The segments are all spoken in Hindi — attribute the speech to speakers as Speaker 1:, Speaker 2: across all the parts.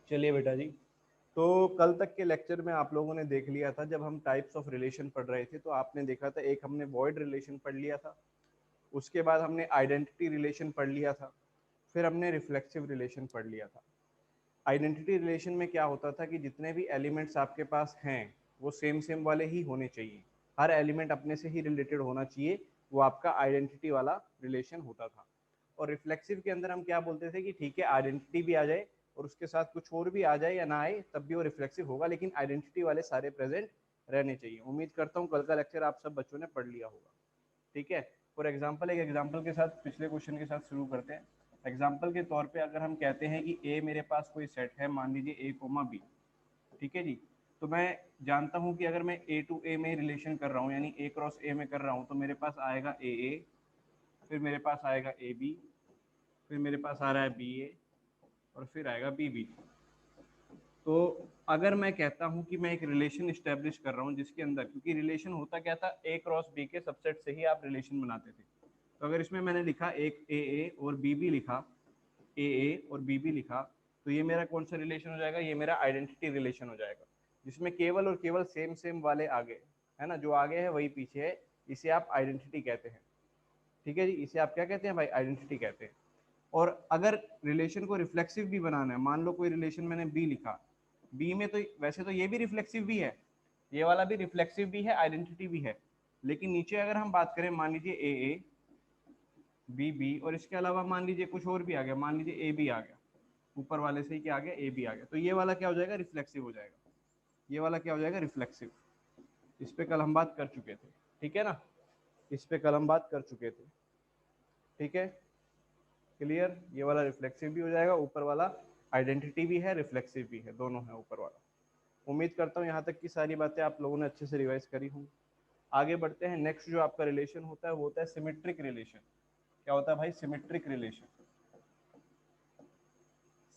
Speaker 1: चलिए बेटा जी, तो कल तक के लेक्चर में आप लोगों ने देख लिया था, जब हम टाइप्स ऑफ रिलेशन पढ़ रहे थे तो आपने देखा था एक हमने वॉइड रिलेशन पढ़ लिया था, उसके बाद हमने आइडेंटिटी रिलेशन पढ़ लिया था, फिर हमने रिफ्लेक्सिव रिलेशन पढ़ लिया था। आइडेंटिटी रिलेशन में क्या होता था कि जितने भी एलिमेंट्स आपके पास हैं वो सेम सेम वाले ही होने चाहिए, हर एलिमेंट अपने से ही रिलेटेड होना चाहिए, वो आपका आइडेंटिटी वाला रिलेशन होता था। और रिफ्लेक्सिव के अंदर हम क्या बोलते थे कि ठीक है आइडेंटिटी भी आ जाए और उसके साथ कुछ और भी आ जाए या ना आए तब भी वो रिफ्लेक्सिव होगा, लेकिन आइडेंटिटी वाले सारे प्रेजेंट रहने चाहिए। उम्मीद करता हूँ कल का लेक्चर आप सब बच्चों ने पढ़ लिया होगा। ठीक है, फॉर एग्जाम्पल एक एग्जाम्पल के साथ पिछले क्वेश्चन के साथ शुरू करते हैं। एग्जाम्पल के तौर पे अगर हम कहते हैं कि ए मेरे पास कोई सेट है, मान लीजिए ए कोमा बी, ठीक है जी, तो मैं जानता हूं कि अगर मैं ए टू ए में रिलेशन कर रहा हूं यानी ए क्रॉस ए में कर रहा हूं तो मेरे पास आएगा ए, फिर मेरे पास आएगा ए बी, फिर मेरे पास आ रहा है बी ए, और फिर आएगा बी बी। तो अगर मैं कहता हूं कि मैं एक रिलेशन इस्टेब्लिश कर रहा हूं जिसके अंदर, क्योंकि रिलेशन होता क्या था, ए क्रॉस बी के सबसेट से ही आप रिलेशन बनाते थे, तो अगर इसमें मैंने लिखा एक ए और बी बी लिखा, ए और बी बी लिखा, तो ये मेरा कौन सा रिलेशन हो जाएगा, ये मेरा आइडेंटिटी रिलेशन हो जाएगा, जिसमें केवल और केवल सेम सेम वाले आगे है ना, जो आगे है वही पीछे है, इसे आप आइडेंटिटी कहते हैं। ठीक है जी, इसे आप क्या कहते हैं भाई, आइडेंटिटी कहते हैं। और अगर रिलेशन को रिफ्लेक्सिव भी बनाना है, मान लो कोई रिलेशन मैंने बी लिखा, बी में तो वैसे तो ये भी रिफ्लेक्सिव भी है, ये वाला भी रिफ्लेक्सिव भी है, आइडेंटिटी भी है, लेकिन नीचे अगर हम बात करें मान लीजिए ए बी बी और इसके अलावा मान लीजिए कुछ और भी आ गया, मान लीजिए ए बी आ गया, ऊपर वाले से ही क्या आ गया, ए बी आ गया, तो ये वाला क्या हो जाएगा, रिफ्लेक्सिव हो जाएगा। ये वाला क्या हो जाएगा, रिफ्लेक्सिव। इस पे कल हम बात कर चुके थे, ठीक है ना, इस पे कल हम बात कर चुके थे। ठीक है, क्लियर, ये वाला रिफ्लेक्सिव भी हो जाएगा, ऊपर वाला आइडेंटिटी भी है, रिफ्लेक्सिव भी है, दोनों है ऊपर वाला। उम्मीद करता हूँ यहाँ तक की सारी बातें आप लोगों ने अच्छे से रिवाइज करी होंगी। आगे बढ़ते हैं, नेक्स्ट जो आपका रिलेशन होता है वो होता है सिमेट्रिक रिलेशन। क्या होता है भाई, सिमेट्रिक रिलेशन।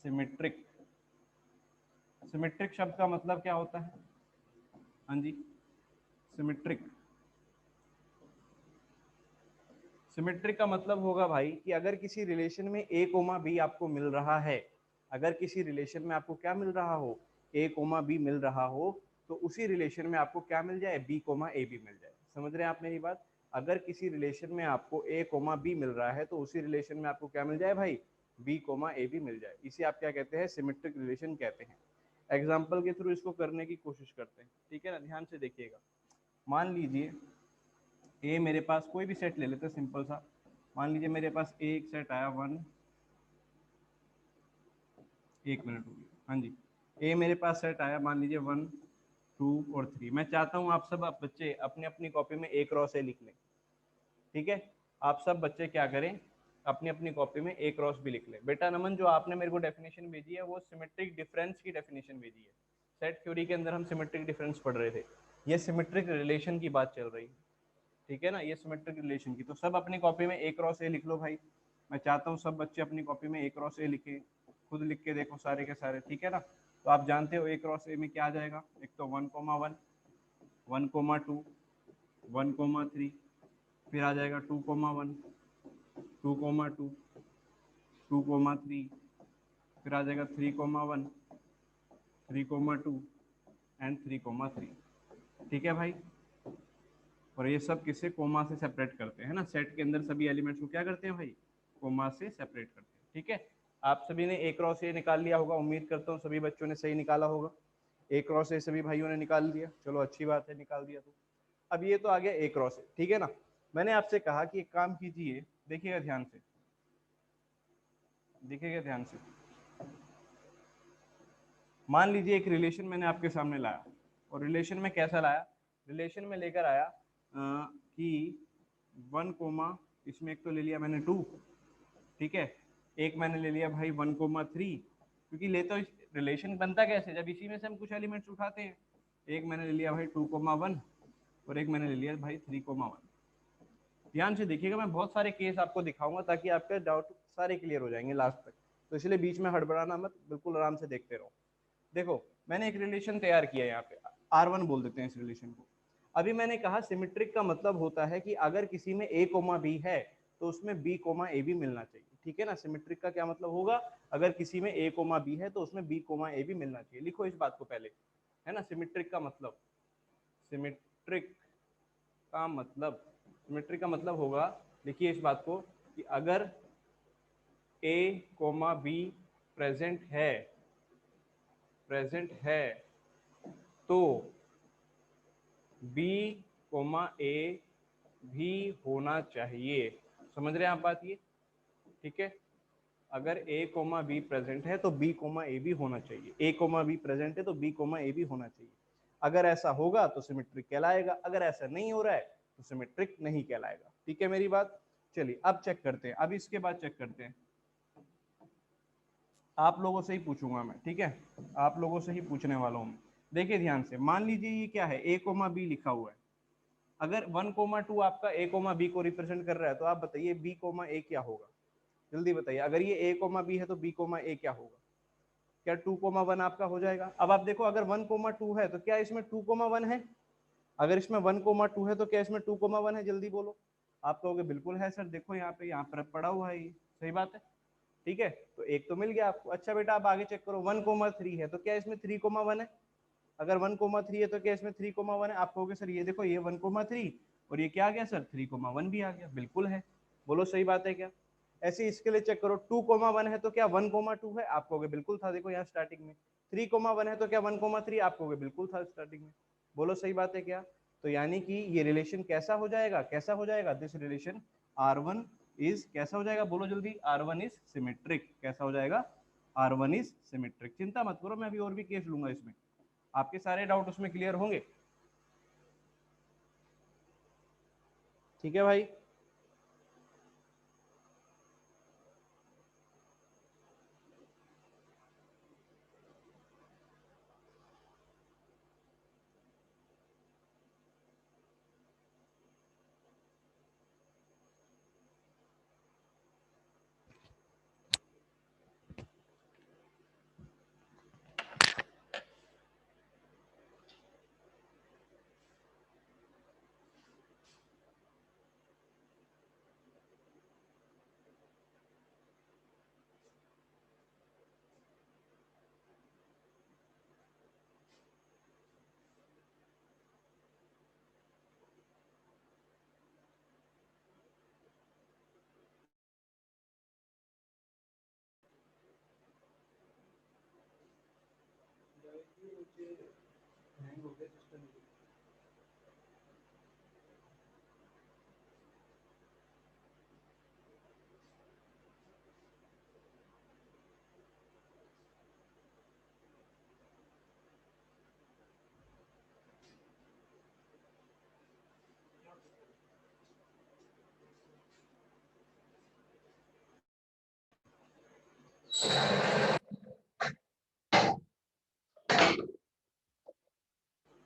Speaker 1: सिमेट्रिक, सिमेट्रिक शब्द का मतलब क्या होता है, हाँ जी, सिमेट्रिक, सिमेट्रिक का मतलब होगा भाई कि अगर किसी रिलेशन में ए कोमा बी आपको मिल रहा है, अगर किसी रिलेशन में आपको क्या मिल रहा हो, ए कोमा बी मिल रहा हो, तो उसी रिलेशन में आपको क्या मिल जाए, बी कोमा ए भी मिल जाए। समझ रहे हैं आप मेरी बात, अगर किसी रिलेशन में आपको ए कोमा बी मिल रहा है तो उसी रिलेशन में आपको क्या मिल जाए भाई, बी कोमा ए भी मिल जाए, इसे आप क्या कहते हैं, सिमेट्रिक रिलेशन कहते हैं। एग्जाम्पल के थ्रू इसको करने की कोशिश करते हैं, ठीक है ना, ध्यान से देखिएगा। मान लीजिए ए मेरे पास कोई भी सेट ले लेते हैं सिंपल सा, मान लीजिए मेरे पास ए एक सेट आया वन, एक मिनट हो गया, हाँ जी, ए मेरे पास सेट आया मान लीजिए वन टू और थ्री। मैं चाहता हूँ आप सब बच्चे अपने अपनी कॉपी में ए क्रॉस ए लिख लें, ठीक है, आप सब बच्चे क्या करें, अपनी अपनी कॉपी में ए क्रॉस भी लिख लें। बेटा नमन, जो आपने मेरे को डेफिनेशन भेजी है वो सिमेट्रिक डिफरेंस की डेफिनेशन भेजी है, सेट थ्योरी के अंदर हम सिमेट्रिक डिफरेंस पढ़ रहे थे, ये सिमेट्रिक रिलेशन की बात चल रही है, ठीक है ना, ये सिमेट्रिक रिलेशन की। तो सब अपनी कॉपी में ए क्रॉस ए लिख लो भाई, मैं चाहता हूँ सब बच्चे अपनी कॉपी में ए क्रॉस ए लिखे, खुद लिख के देखो सारे के सारे, ठीक है ना। तो आप जानते हो ए क्रॉस ए में क्या आ जाएगा, एक तो one comma one, one comma two, one comma three, फिर आ जाएगा two comma one, two comma two, two comma three, फिर आ जाएगा three comma one, three comma two and three comma three. ठीक है भाई, और ये सब किसे, कोमा से सेपरेट करते हैं ना, सेट के अंदर सभी एलिमेंट्स को क्या करते हैं भाई, कोमा से सेपरेट करते हैं। ठीक है, आप सभी ने ए क्रॉस ए निकाल लिया होगा, उम्मीद करता हूँ सभी बच्चों ने सही निकाला होगा, ए क्रॉस ए सभी भाइयों ने निकाल दिया, चलो अच्छी बात है, निकाल दिया। तो अब ये तो आ गया ए क्रॉस ए, ठीक है ना। मैंने आपसे कहा कि एक काम कीजिए, देखिएगा ध्यान से, देखिएगा ध्यान से, मान लीजिए एक रिलेशन मैंने आपके सामने लाया, और रिलेशन में कैसा लाया, रिलेशन में लेकर आया कि वन कोमा, इसमें एक तो ले लिया मैंने टू, ठीक है, एक मैंने ले लिया भाई वन कोमा थ्री, क्योंकि ले तो रिलेशन बनता कैसे, जब इसी में से हम कुछ एलिमेंट्स उठाते हैं। एक मैंने ले लिया भाई टू कोमा वन, और एक मैंने ले लिया भाई थ्री कोमा वन। ध्यान से देखिएगा, मैं बहुत सारे केस आपको दिखाऊंगा ताकि आपके डाउट सारे क्लियर हो जाएंगे लास्ट तक, तो इसलिए बीच में हड़बड़ाना मत, बिल्कुल आराम से देखते रहो। देखो मैंने एक रिलेशन तैयार किया यहाँ पे, R1 बोल देते हैं इस रिलेशन को। अभी मैंने कहा सिमेट्रिक का मतलब होता है कि अगर किसी में A कोमा बी है तो उसमें B कोमा ए भी मिलना चाहिए, ठीक है ना। सिमेट्रिक का क्या मतलब होगा, अगर किसी में a कोमा बी है तो उसमें b कोमा a भी मिलना चाहिए। लिखो इस बात को पहले, है ना। सिमेट्रिक का मतलब, सिमेट्रिक का मतलब, सिमेट्रिक का मतलब होगा, देखिए इस बात को, कि अगर a कोमा बी प्रेजेंट है तो b कोमा a भी होना चाहिए। समझ रहे हैं आप बात ये, ठीक है। अगर a कोमा बी प्रेजेंट है तो b कोमा a भी होना चाहिए, a कोमा बी प्रेजेंट है तो b कोमा a भी होना चाहिए। अगर ऐसा होगा तो सिमेट्रिक कहलाएगा, अगर ऐसा नहीं हो रहा है तो सिमेट्रिक नहीं कहलाएगा। ठीक है मेरी बात। चलिए अब चेक करते हैं, अब इसके बाद चेक करते हैं, आप लोगों से ही पूछूंगा मैं, ठीक है, आप लोगों से ही पूछने वाला हूँ। देखिए ध्यान से, मान लीजिए ये क्या है, a कोमा बी लिखा हुआ है। अगर 1,2 आपका a कोमा बी को रिप्रेजेंट कर रहा है तो आप बताइए b कोमा a क्या होगा, जल्दी बताइए। अगर ये a कोमा बी है तो b कोमा a क्या होगा? क्या 2,1 आपका हो जाएगा? अब आप देखो, अगर 1,2 है तो क्या इसमें 2,1 है? अगर इसमें 1,2 है तो क्या इसमें 2,1 है? जल्दी बोलो। आप कहोगे बिल्कुल है सर, देखो यहाँ पर पड़ा हुआ है ये, सही बात है, ठीक है। तो एक तो मिल गया आपको। अच्छा बेटा आप आगे चेक करो, 1,3 है तो क्या इसमें 3,1 है? अगर 1,3 है तो क्या इसमें 3,1 है? आप कहोगे सर ये देखो, ये 1,3 और ये क्या आ गया सर, 3,1 भी आ गया। बिल्कुल है, बोलो सही बात है क्या? ऐसे इसके लिए चेक करो, 2,1 है तो क्या 1,2 है? आप कहोगे बिल्कुल था, देखो यहाँ स्टार्टिंग में। 3,1 है तो क्या 1,3? आप कहोगे बिल्कुल था स्टार्टिंग में। बोलो सही बात है क्या? तो यानी कि ये रिलेशन कैसा हो जाएगा, कैसा हो जाएगा, दिस रिलेशन R1 इज कैसा हो जाएगा, बोलो जल्दी, R1 इज सिमेट्रिक। कैसा हो जाएगा? R1 is symmetric. चिंता मत करो, मैं अभी और भी केस लूंगा इसमें, आपके सारे डाउट उसमें क्लियर होंगे। ठीक है भाई।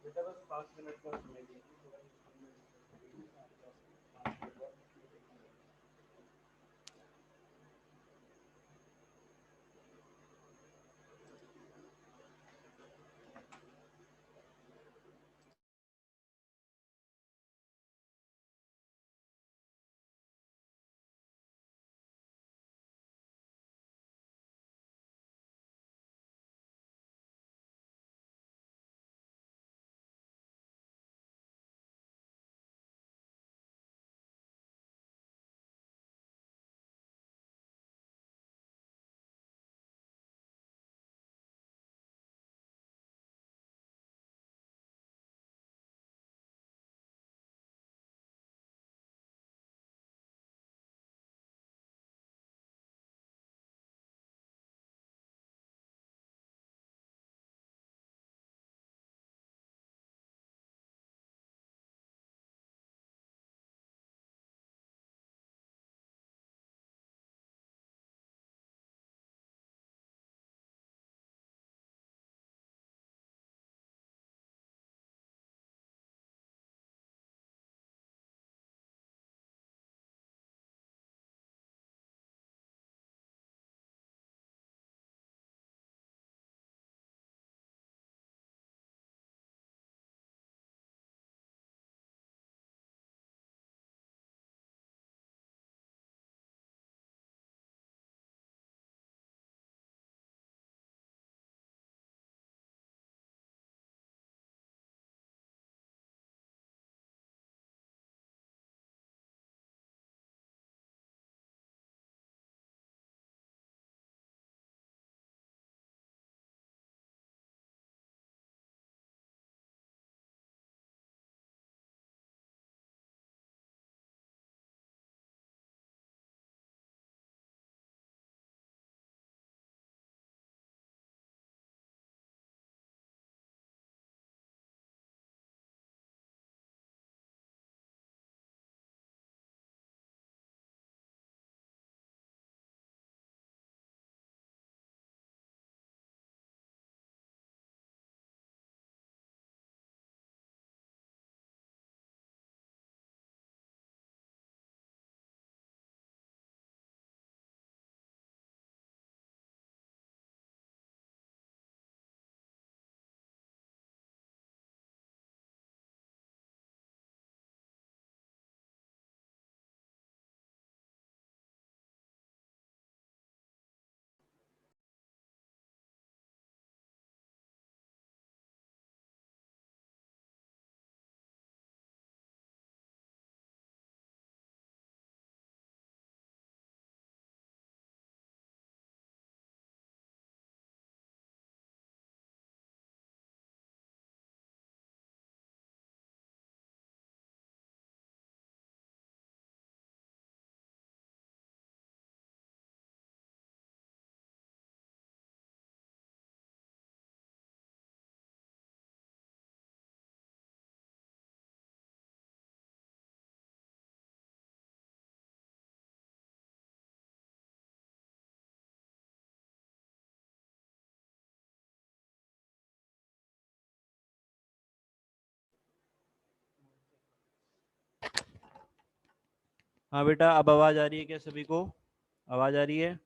Speaker 1: बेटा बस 5 मिनट का समय दीजिए।
Speaker 2: हाँ बेटा, अब आवाज आ रही है क्या सभी को? आवाज आ रही है?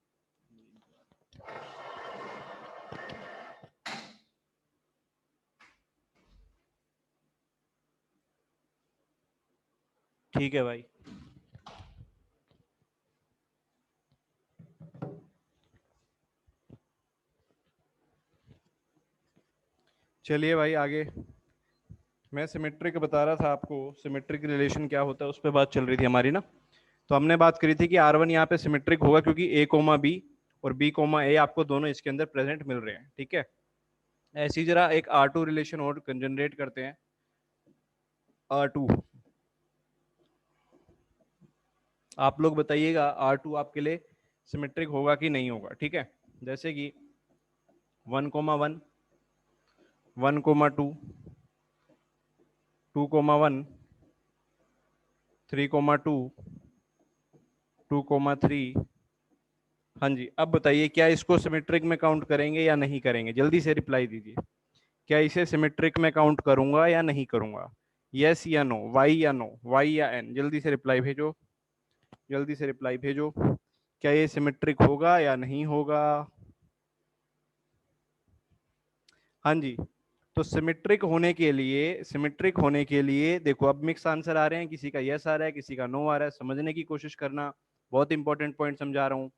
Speaker 2: ठीक है भाई।
Speaker 1: चलिए भाई आगे। मैं सिमेट्रिक बता रहा था आपको, सिमेट्रिक रिलेशन क्या होता है उस पर बात चल रही थी हमारी ना। तो हमने बात करी थी कि R1 यहाँ पे सिमेट्रिक होगा क्योंकि A कोमा बी और B कोमा A आपको दोनों इसके अंदर प्रेजेंट मिल रहे हैं, ठीक है। ऐसी जरा एक R2 रिलेशन और जनरेट करते हैं। R2, आप लोग बताइएगा R2 आपके लिए सिमेट्रिक होगा कि नहीं होगा, ठीक है। जैसे कि 1,1, 1,2, 2,1, 3,2, 2,3। हाँ जी, अब बताइए क्या इसको सिमेट्रिक में काउंट करेंगे या नहीं करेंगे? जल्दी से रिप्लाई दीजिए। क्या इसे सिमेट्रिक में काउंट करूंगा या नहीं करूंगा? यस या नो, वाई या नो, वाई या एन? जल्दी से रिप्लाई भेजो, जल्दी से रिप्लाई भेजो। क्या ये सिमेट्रिक होगा या नहीं होगा? हाँ जी। तो सिमेट्रिक होने के लिए, सिमेट्रिक होने के लिए देखो अब मिक्स आंसर आ रहे हैं, किसी का यस आ रहा है, किसी का नो आ रहा है। समझने की कोशिश करना, बहुत इंपॉर्टेंट पॉइंट समझा रहा हूँ।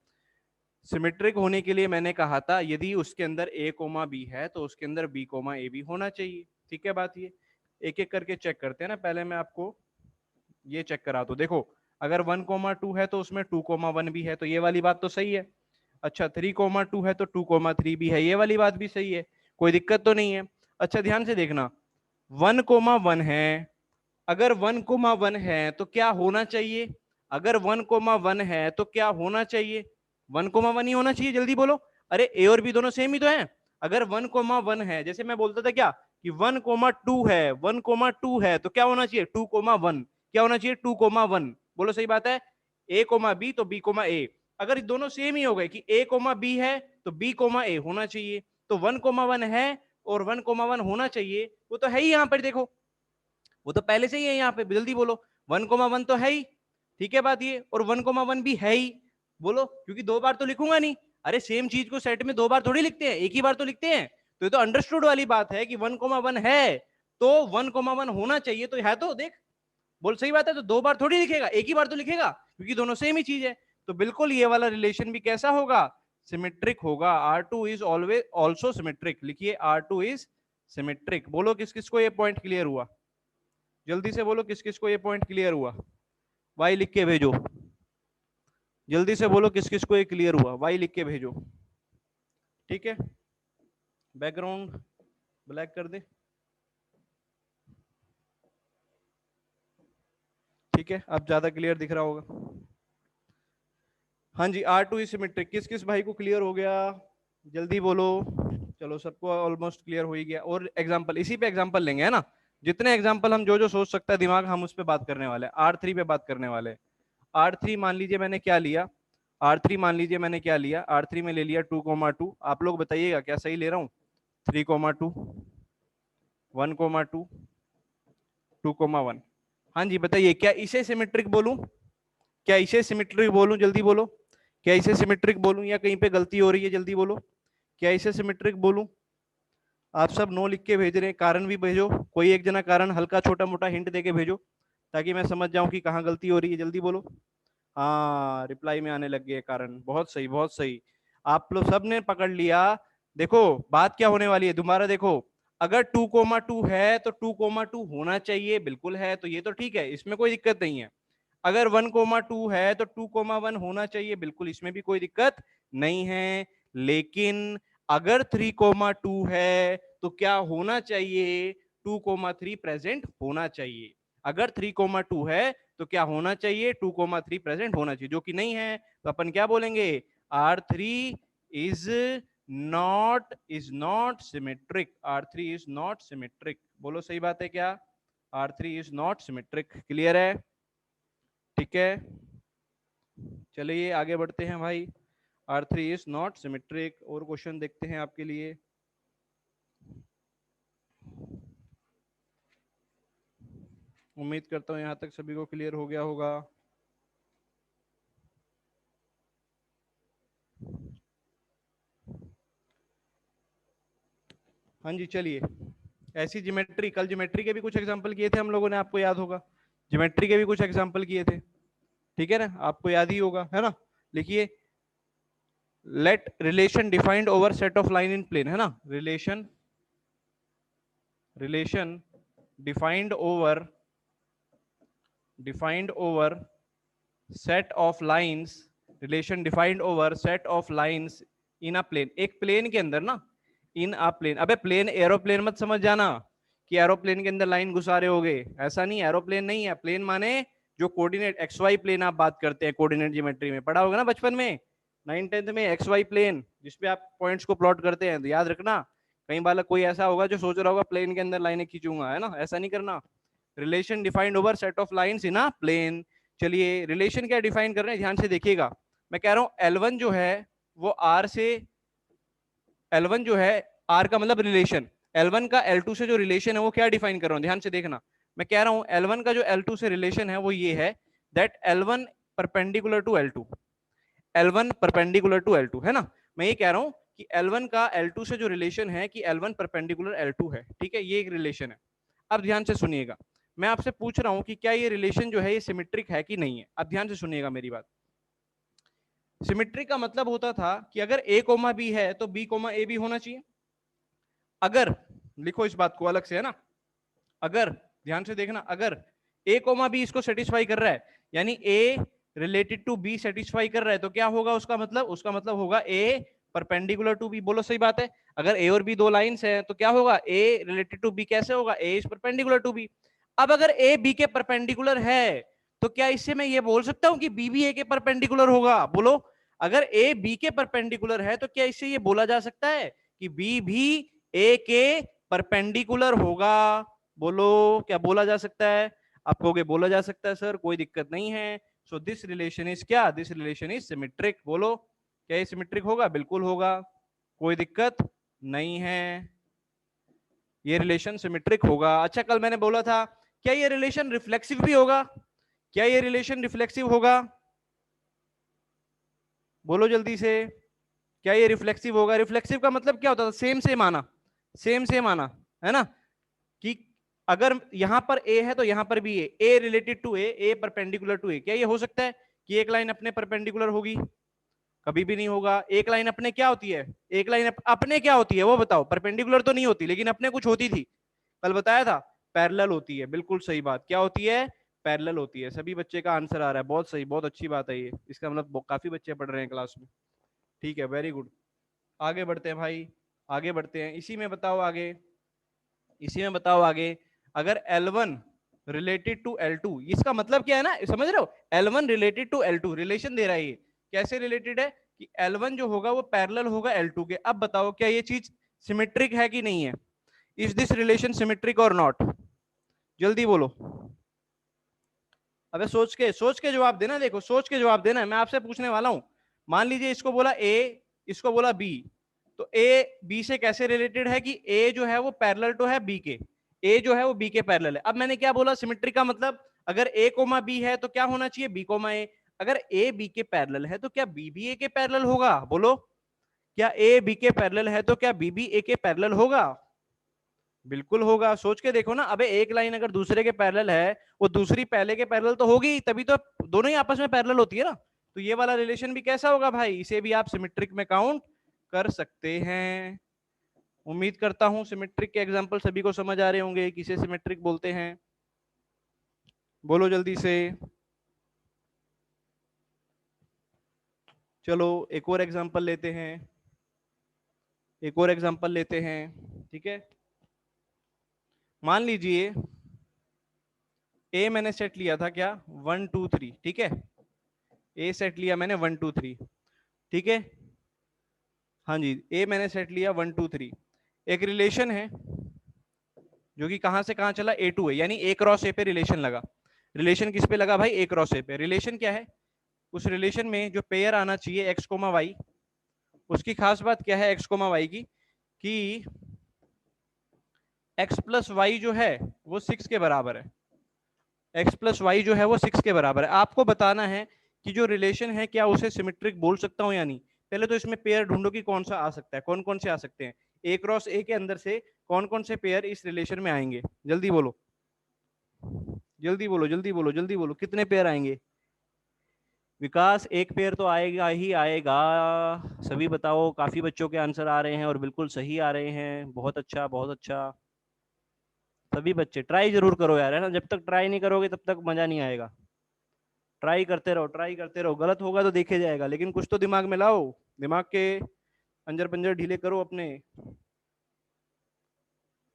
Speaker 1: सिमेट्रिक होने के लिए मैंने कहा था यदि उसके अंदर ए कोमा बी है तो उसके अंदर बी कोमा ए भी होना चाहिए, ठीक है बात। ये एक एक करके चेक करते हैं ना। पहले मैं आपको ये चेक करा दूं, देखो अगर 1,2 है तो उसमें 2,1 भी है, तो ये वाली बात तो सही है। अच्छा 3,2 है तो 2,3 भी है, ये वाली बात भी सही है, कोई दिक्कत तो नहीं है। अच्छा ध्यान से देखना, 1,1 है, अगर 1,1 है तो क्या होना चाहिए? अगर 1,1 है तो क्या होना चाहिए? 1,1 ही होना चाहिए, जल्दी बोलो। अरे ए और बी दोनों सेम ही तो है। अगर 1,1 है, जैसे मैं बोलता था क्या कि 1,2 है, 1,2 है तो क्या होना चाहिए? 2,1। क्या होना चाहिए? 2,1। बोलो सही बात है। ए कोमा बी तो बी कोमा ए। अगर दोनों सेम ही हो गए कि ए कोमा बी है तो बी कोमा ए होना चाहिए, तो 1,1 है और 1,1 होना चाहिए, वो तो है ही यहाँ पर देखो, वो तो पहले से ही है यहाँ पे। जल्दी बोलो, 1,1 तो है ही, ठीक है बात ये, और 1,1 भी है ही। बोलो, क्योंकि दो बार तो लिखूंगा नहीं। अरे सेम चीज को सेट में दो बार थोड़ी लिखते हैं, एक ही बार तो लिखते हैं। तो ये तो अंडरस्टूड वाली बात है कि 1,1 है तो 1,1 होना चाहिए, तो है तो देख, बोल सही बात है। तो दो बार थोड़ी लिखेगा, एक ही बार तो लिखेगा, क्योंकि दोनों सेम ही चीज है। तो बिल्कुल ये वाला रिलेशन भी कैसा होगा? सिमेट्रिक होगा। R2 is always also symmetric. लिखिए R2 इज सिमेट्रिक। बोलो किस किस को ये पॉइंट क्लियर हुआ? जल्दी से बोलो किस किस को ये पॉइंट क्लियर हुआ? वाई लिख के भेजो। जल्दी से बोलो किस किस को ये क्लियर हुआ? वाई लिख के भेजो, ठीक है। बैकग्राउंड ब्लैक कर दे, ठीक है। अब ज्यादा क्लियर दिख रहा होगा। हाँ जी, R2 इज सिमेट्रिक। किस किस भाई को क्लियर हो गया? जल्दी बोलो। चलो सबको ऑलमोस्ट क्लियर हो ही गया। और एग्जांपल, इसी पे एग्जांपल लेंगे है ना। जितने एग्जांपल हम जो जो सोच सकता है दिमाग, हम उस पर बात करने वाले हैं। R3 पे बात करने वाले हैं। R3 मान लीजिए मैंने क्या लिया, R3 मान लीजिए मैंने क्या लिया, R3 में ले लिया 2,2। आप लोग बताइएगा क्या सही ले रहा हूँ? 3,2, 1,2, 2,1। हाँ जी बताइए, क्या इसे सिमेट्रिक बोलूं? क्या इसे सिमेट्रिक बोलूं? जल्दी बोलो। क्या इसे सिमेट्रिक बोलूं या कहीं पे गलती हो रही है? जल्दी बोलो, क्या इसे सिमेट्रिक बोलूं? आप सब नो लिख के भेज रहे हैं, कारण भी भेजो। कोई एक जना कारण हल्का छोटा मोटा हिंट दे के भेजो, ताकि मैं समझ जाऊं कि कहाँ गलती हो रही है। जल्दी बोलो। हाँ रिप्लाई में आने लग गए कारण, बहुत सही बहुत सही। आप लोग सब ने पकड़ लिया। देखो बात क्या होने वाली है, दोबारा देखो। अगर 2,2 है तो 2,2 होना चाहिए, बिल्कुल है, तो ये तो ठीक है, इसमें कोई दिक्कत नहीं है। अगर 1,2 है तो 2,1 होना चाहिए, बिल्कुल, इसमें भी कोई दिक्कत नहीं है। लेकिन अगर 3,2 है तो क्या होना चाहिए? 2,3 प्रेजेंट होना चाहिए। अगर 3,2 है तो क्या होना चाहिए? 2,3 प्रेजेंट होना चाहिए, जो कि नहीं है। तो अपन क्या बोलेंगे? R3 is not symmetric. R3 is not symmetric. बोलो सही बात है क्या? R3 is not symmetric. Clear है? ठीक है, चलिए आगे बढ़ते हैं भाई। R3 is not symmetric. और क्वेश्चन देखते हैं आपके लिए। उम्मीद करता हूं यहां तक सभी को क्लियर हो गया होगा। हाँ जी चलिए, ऐसी ज्योमेट्री, कल ज्योमेट्री के भी कुछ एग्जांपल किए थे हम लोगों ने, आपको याद होगा, ज्योमेट्री के भी कुछ एग्जांपल किए थे, ठीक है ना, आपको याद ही होगा, है ना। लिखिए, let relation defined over set of line in plane, है ना, relation defined over set of lines, relation defined over set of lines in a plane, एक प्लेन के अंदर ना, इन अ प्लेन। अबे प्लेन एरोप्लेन मत समझ जाना कि एरोप्लेन के अंदर लाइन घुसा रहे होगे, ऐसा नहीं, एरोप्लेन नहीं है। प्लेन माने जो कोऑर्डिनेट एक्स वाई प्लेन आप बात करते हैं, कोऑर्डिनेट ज्योमेट्री में पढ़ा होगा ना बचपन में, 9th-10th में, एक्स वाई प्लेन जिसपे आप पॉइंट्स को प्लॉट करते हैं, तो याद रखना। कई बार कोई ऐसा होगा जो सोच रहा होगा प्लेन के अंदर लाइनें खींचूंगा, है ना, ऐसा नहीं करना। Relation defined over set of lines in a plane. चलिए रिलेशन क्या डिफाइन कर रहे हैं, ध्यान से देखिएगा। मैं कह रहा हूं L1 जो है वो R से, L1 जो है R का मतलब रिलेशन, L1 का L2 से जो रिलेशन है वो क्या डिफाइन कर रहा हूं, ध्यान से देखना। मैं कह रहा हूं L1 का जो L2 से रिलेशन है वो ये है, that L1 perpendicular to L2, L1 perpendicular to L2, है ना। मैं ये कह रहा हूं कि L1 का L2 से जो रिलेशन है कि L1 परपेंडिकुलर L2 है, ठीक है, ये एक रिलेशन है। अब ध्यान से सुनिएगा, मैं आपसे पूछ रहा हूं कि क्या ये रिलेशन जो है ये सिमेट्रिक है कि नहीं है। अब ध्यान से सुनिएगा मेरी बात। सिमेट्रिक का मतलब होता था कि अगर a कोमा b है तो b कोमा a भी होना चाहिए। अगर, लिखो इस बात को अलग से, है ना, अगर, ध्यान से देखना, अगर a कोमा b इसको सेटिस्फाई कर रहा है, यानी a related to b satisfy कर रहा है, तो क्या होगा उसका मतलब, उसका मतलब होगा a परपेंडिकुलर टू b। बोलो सही बात है। अगर a और b दो लाइंस हैं तो क्या होगा, a रिलेटेड टू b कैसे होगा, a is perpendicular to b। अब अगर a b के परपेंडिकुलर है तो क्या इससे मैं ये बोल सकता हूं कि b भी a के परपेंडिकुलर होगा? बोलो, अगर a b के परपेंडिकुलर है तो क्या इससे ये बोला जा सकता है कि b भी a के परपेंडिकुलर होगा? बोलो, क्या बोला जा सकता है? आप कहोगे बोला जा सकता है सर, कोई दिक्कत नहीं है। सो दिस रिलेशन इज क्या, दिस रिलेशन इज सिमेट्रिक। बोलो, क्या ये सिमेट्रिक होगा? बिल्कुल होगा, कोई दिक्कत नहीं है, ये रिलेशन सिमेट्रिक होगा। अच्छा, कल मैंने बोला था, क्या ये रिलेशन रिफ्लेक्सिव भी होगा? क्या ये रिलेशन रिफ्लेक्सिव होगा? बोलो जल्दी से, क्या ये रिफ्लेक्सिव होगा? रिफ्लेक्सिव का मतलब क्या होता था? सेम सेम आना, सेम सेम आना, है ना, कि अगर यहां पर ए है तो यहां पर भी A related to A perpendicular to A. क्या ये हो सकता है कि एक लाइन अपने परपेंडिकुलर होगी? कभी भी नहीं होगा। एक लाइन अपने क्या होती है, एक लाइन अपने क्या होती है वो बताओ? परपेंडिकुलर तो नहीं होती, लेकिन अपने कुछ होती थी, कल बताया था, पैरेलल होती है। बिल्कुल सही बात, क्या होती है? पैरेलल होती है। सभी बच्चे का आंसर आ रहा है, बहुत सही, बहुत अच्छी बात है ये, इसका मतलब काफी बच्चे पढ़ रहे हैं क्लास में, ठीक है, वेरी गुड। आगे बढ़ते हैं भाई, आगे बढ़ते हैं, इसी में बताओ आगे, इसी में बताओ आगे। अगर L1 रिलेटेड टू L2, इसका मतलब क्या है ना, समझ रहे हो? L1 related to L2 relation दे रहा है, ये कैसे रिलेटेड है कि L1 जो होगा वो पैरेलल होगा L2 के। अब बताओ क्या ये चीज सिमेट्रिक है कि नहीं है? इज दिस रिलेशन सिमेट्रिक और नॉट? जल्दी बोलो। अबे सोच के जवाब देना, देखो सोच के जवाब देना, मैं आपसे पूछने वाला हूं। मान लीजिए इसको बोला A, इसको बोला B, तो A B से कैसे रिलेटेड है कि A जो है वो पैरेलल तो है B के, A जो है वो B के पैरेलल है। अब मैंने क्या बोला, सिमेट्रिक का मतलब अगर A कोमा B है तो क्या होना चाहिए, B कोमा A। अगर A B के पैरेलल है तो क्या B भी A के पैरेलल होगा? बोलो, क्या A B के पैरेलल है तो क्या B भी A के पैरेलल होगा? बिल्कुल होगा, सोच के देखो ना। अबे एक लाइन अगर दूसरे के पैरेलल है, वो दूसरी पहले के पैरेलल तो होगी, तभी तो दोनों ही आपस में पैरेलल होती है ना। तो ये वाला रिलेशन भी कैसा होगा भाई, इसे भी आप सिमेट्रिक में काउंट कर सकते हैं। उम्मीद करता हूं सिमेट्रिक के एग्जांपल सभी को समझ आ रहे होंगे, किसे सिमेट्रिक बोलते हैं, बोलो जल्दी से। चलो एक और एग्जांपल लेते हैं, एक और एग्जांपल लेते हैं, ठीक है। मान लीजिए ए मैंने सेट लिया था क्या, 1 2 3, ठीक है, ए सेट लिया मैंने 1 2 3, ठीक है, हाँ जी, ए मैंने सेट लिया 1 2 3। एक रिलेशन है जो कि कहां से कहां चला, A टू है, यानी A क्रॉस A पे रिलेशन लगा। रिलेशन किस पे लगा भाई, A क्रॉस A पे। रिलेशन क्या है, उस रिलेशन में जो पेयर आना चाहिए x कोमा वाई, उसकी खास बात क्या है x कोमा वाई की, कि x प्लस वाई जो है वो 6 के बराबर है, x प्लस वाई जो है वो 6 के बराबर है। आपको बताना है कि जो रिलेशन है क्या उसे सिमेट्रिक बोल सकता हूं या नहीं। पहले तो इसमें पेयर ढूंढो कि कौन सा आ सकता है, कौन कौन से आ सकते हैं।
Speaker 2: ए क्रॉस ए के अंदर से कौन कौन से पेयर इस रिलेशन में आएंगे? जल्दी बोलो, जल्दी बोलो, जल्दी बोलो, जल्दी बोलो, कितने पेयर आएंगे? विकास, एक पेयर तो आएगा ही आएगा। सभी बताओ, काफी बच्चों के आंसर आ रहे हैं और बिल्कुल सही आ रहे हैं। बहुत अच्छा, बहुत अच्छा। सभी बच्चे ट्राई जरूर करो यार, है ना। जब तक ट्राई नहीं करोगे तब तक मजा नहीं आएगा। ट्राई करते रहो, ट्राई करते रहो। गलत होगा तो देखे जाएगा, लेकिन कुछ तो दिमाग में लाओ। दिमाग के अंजर पंजर ढीले करो अपने।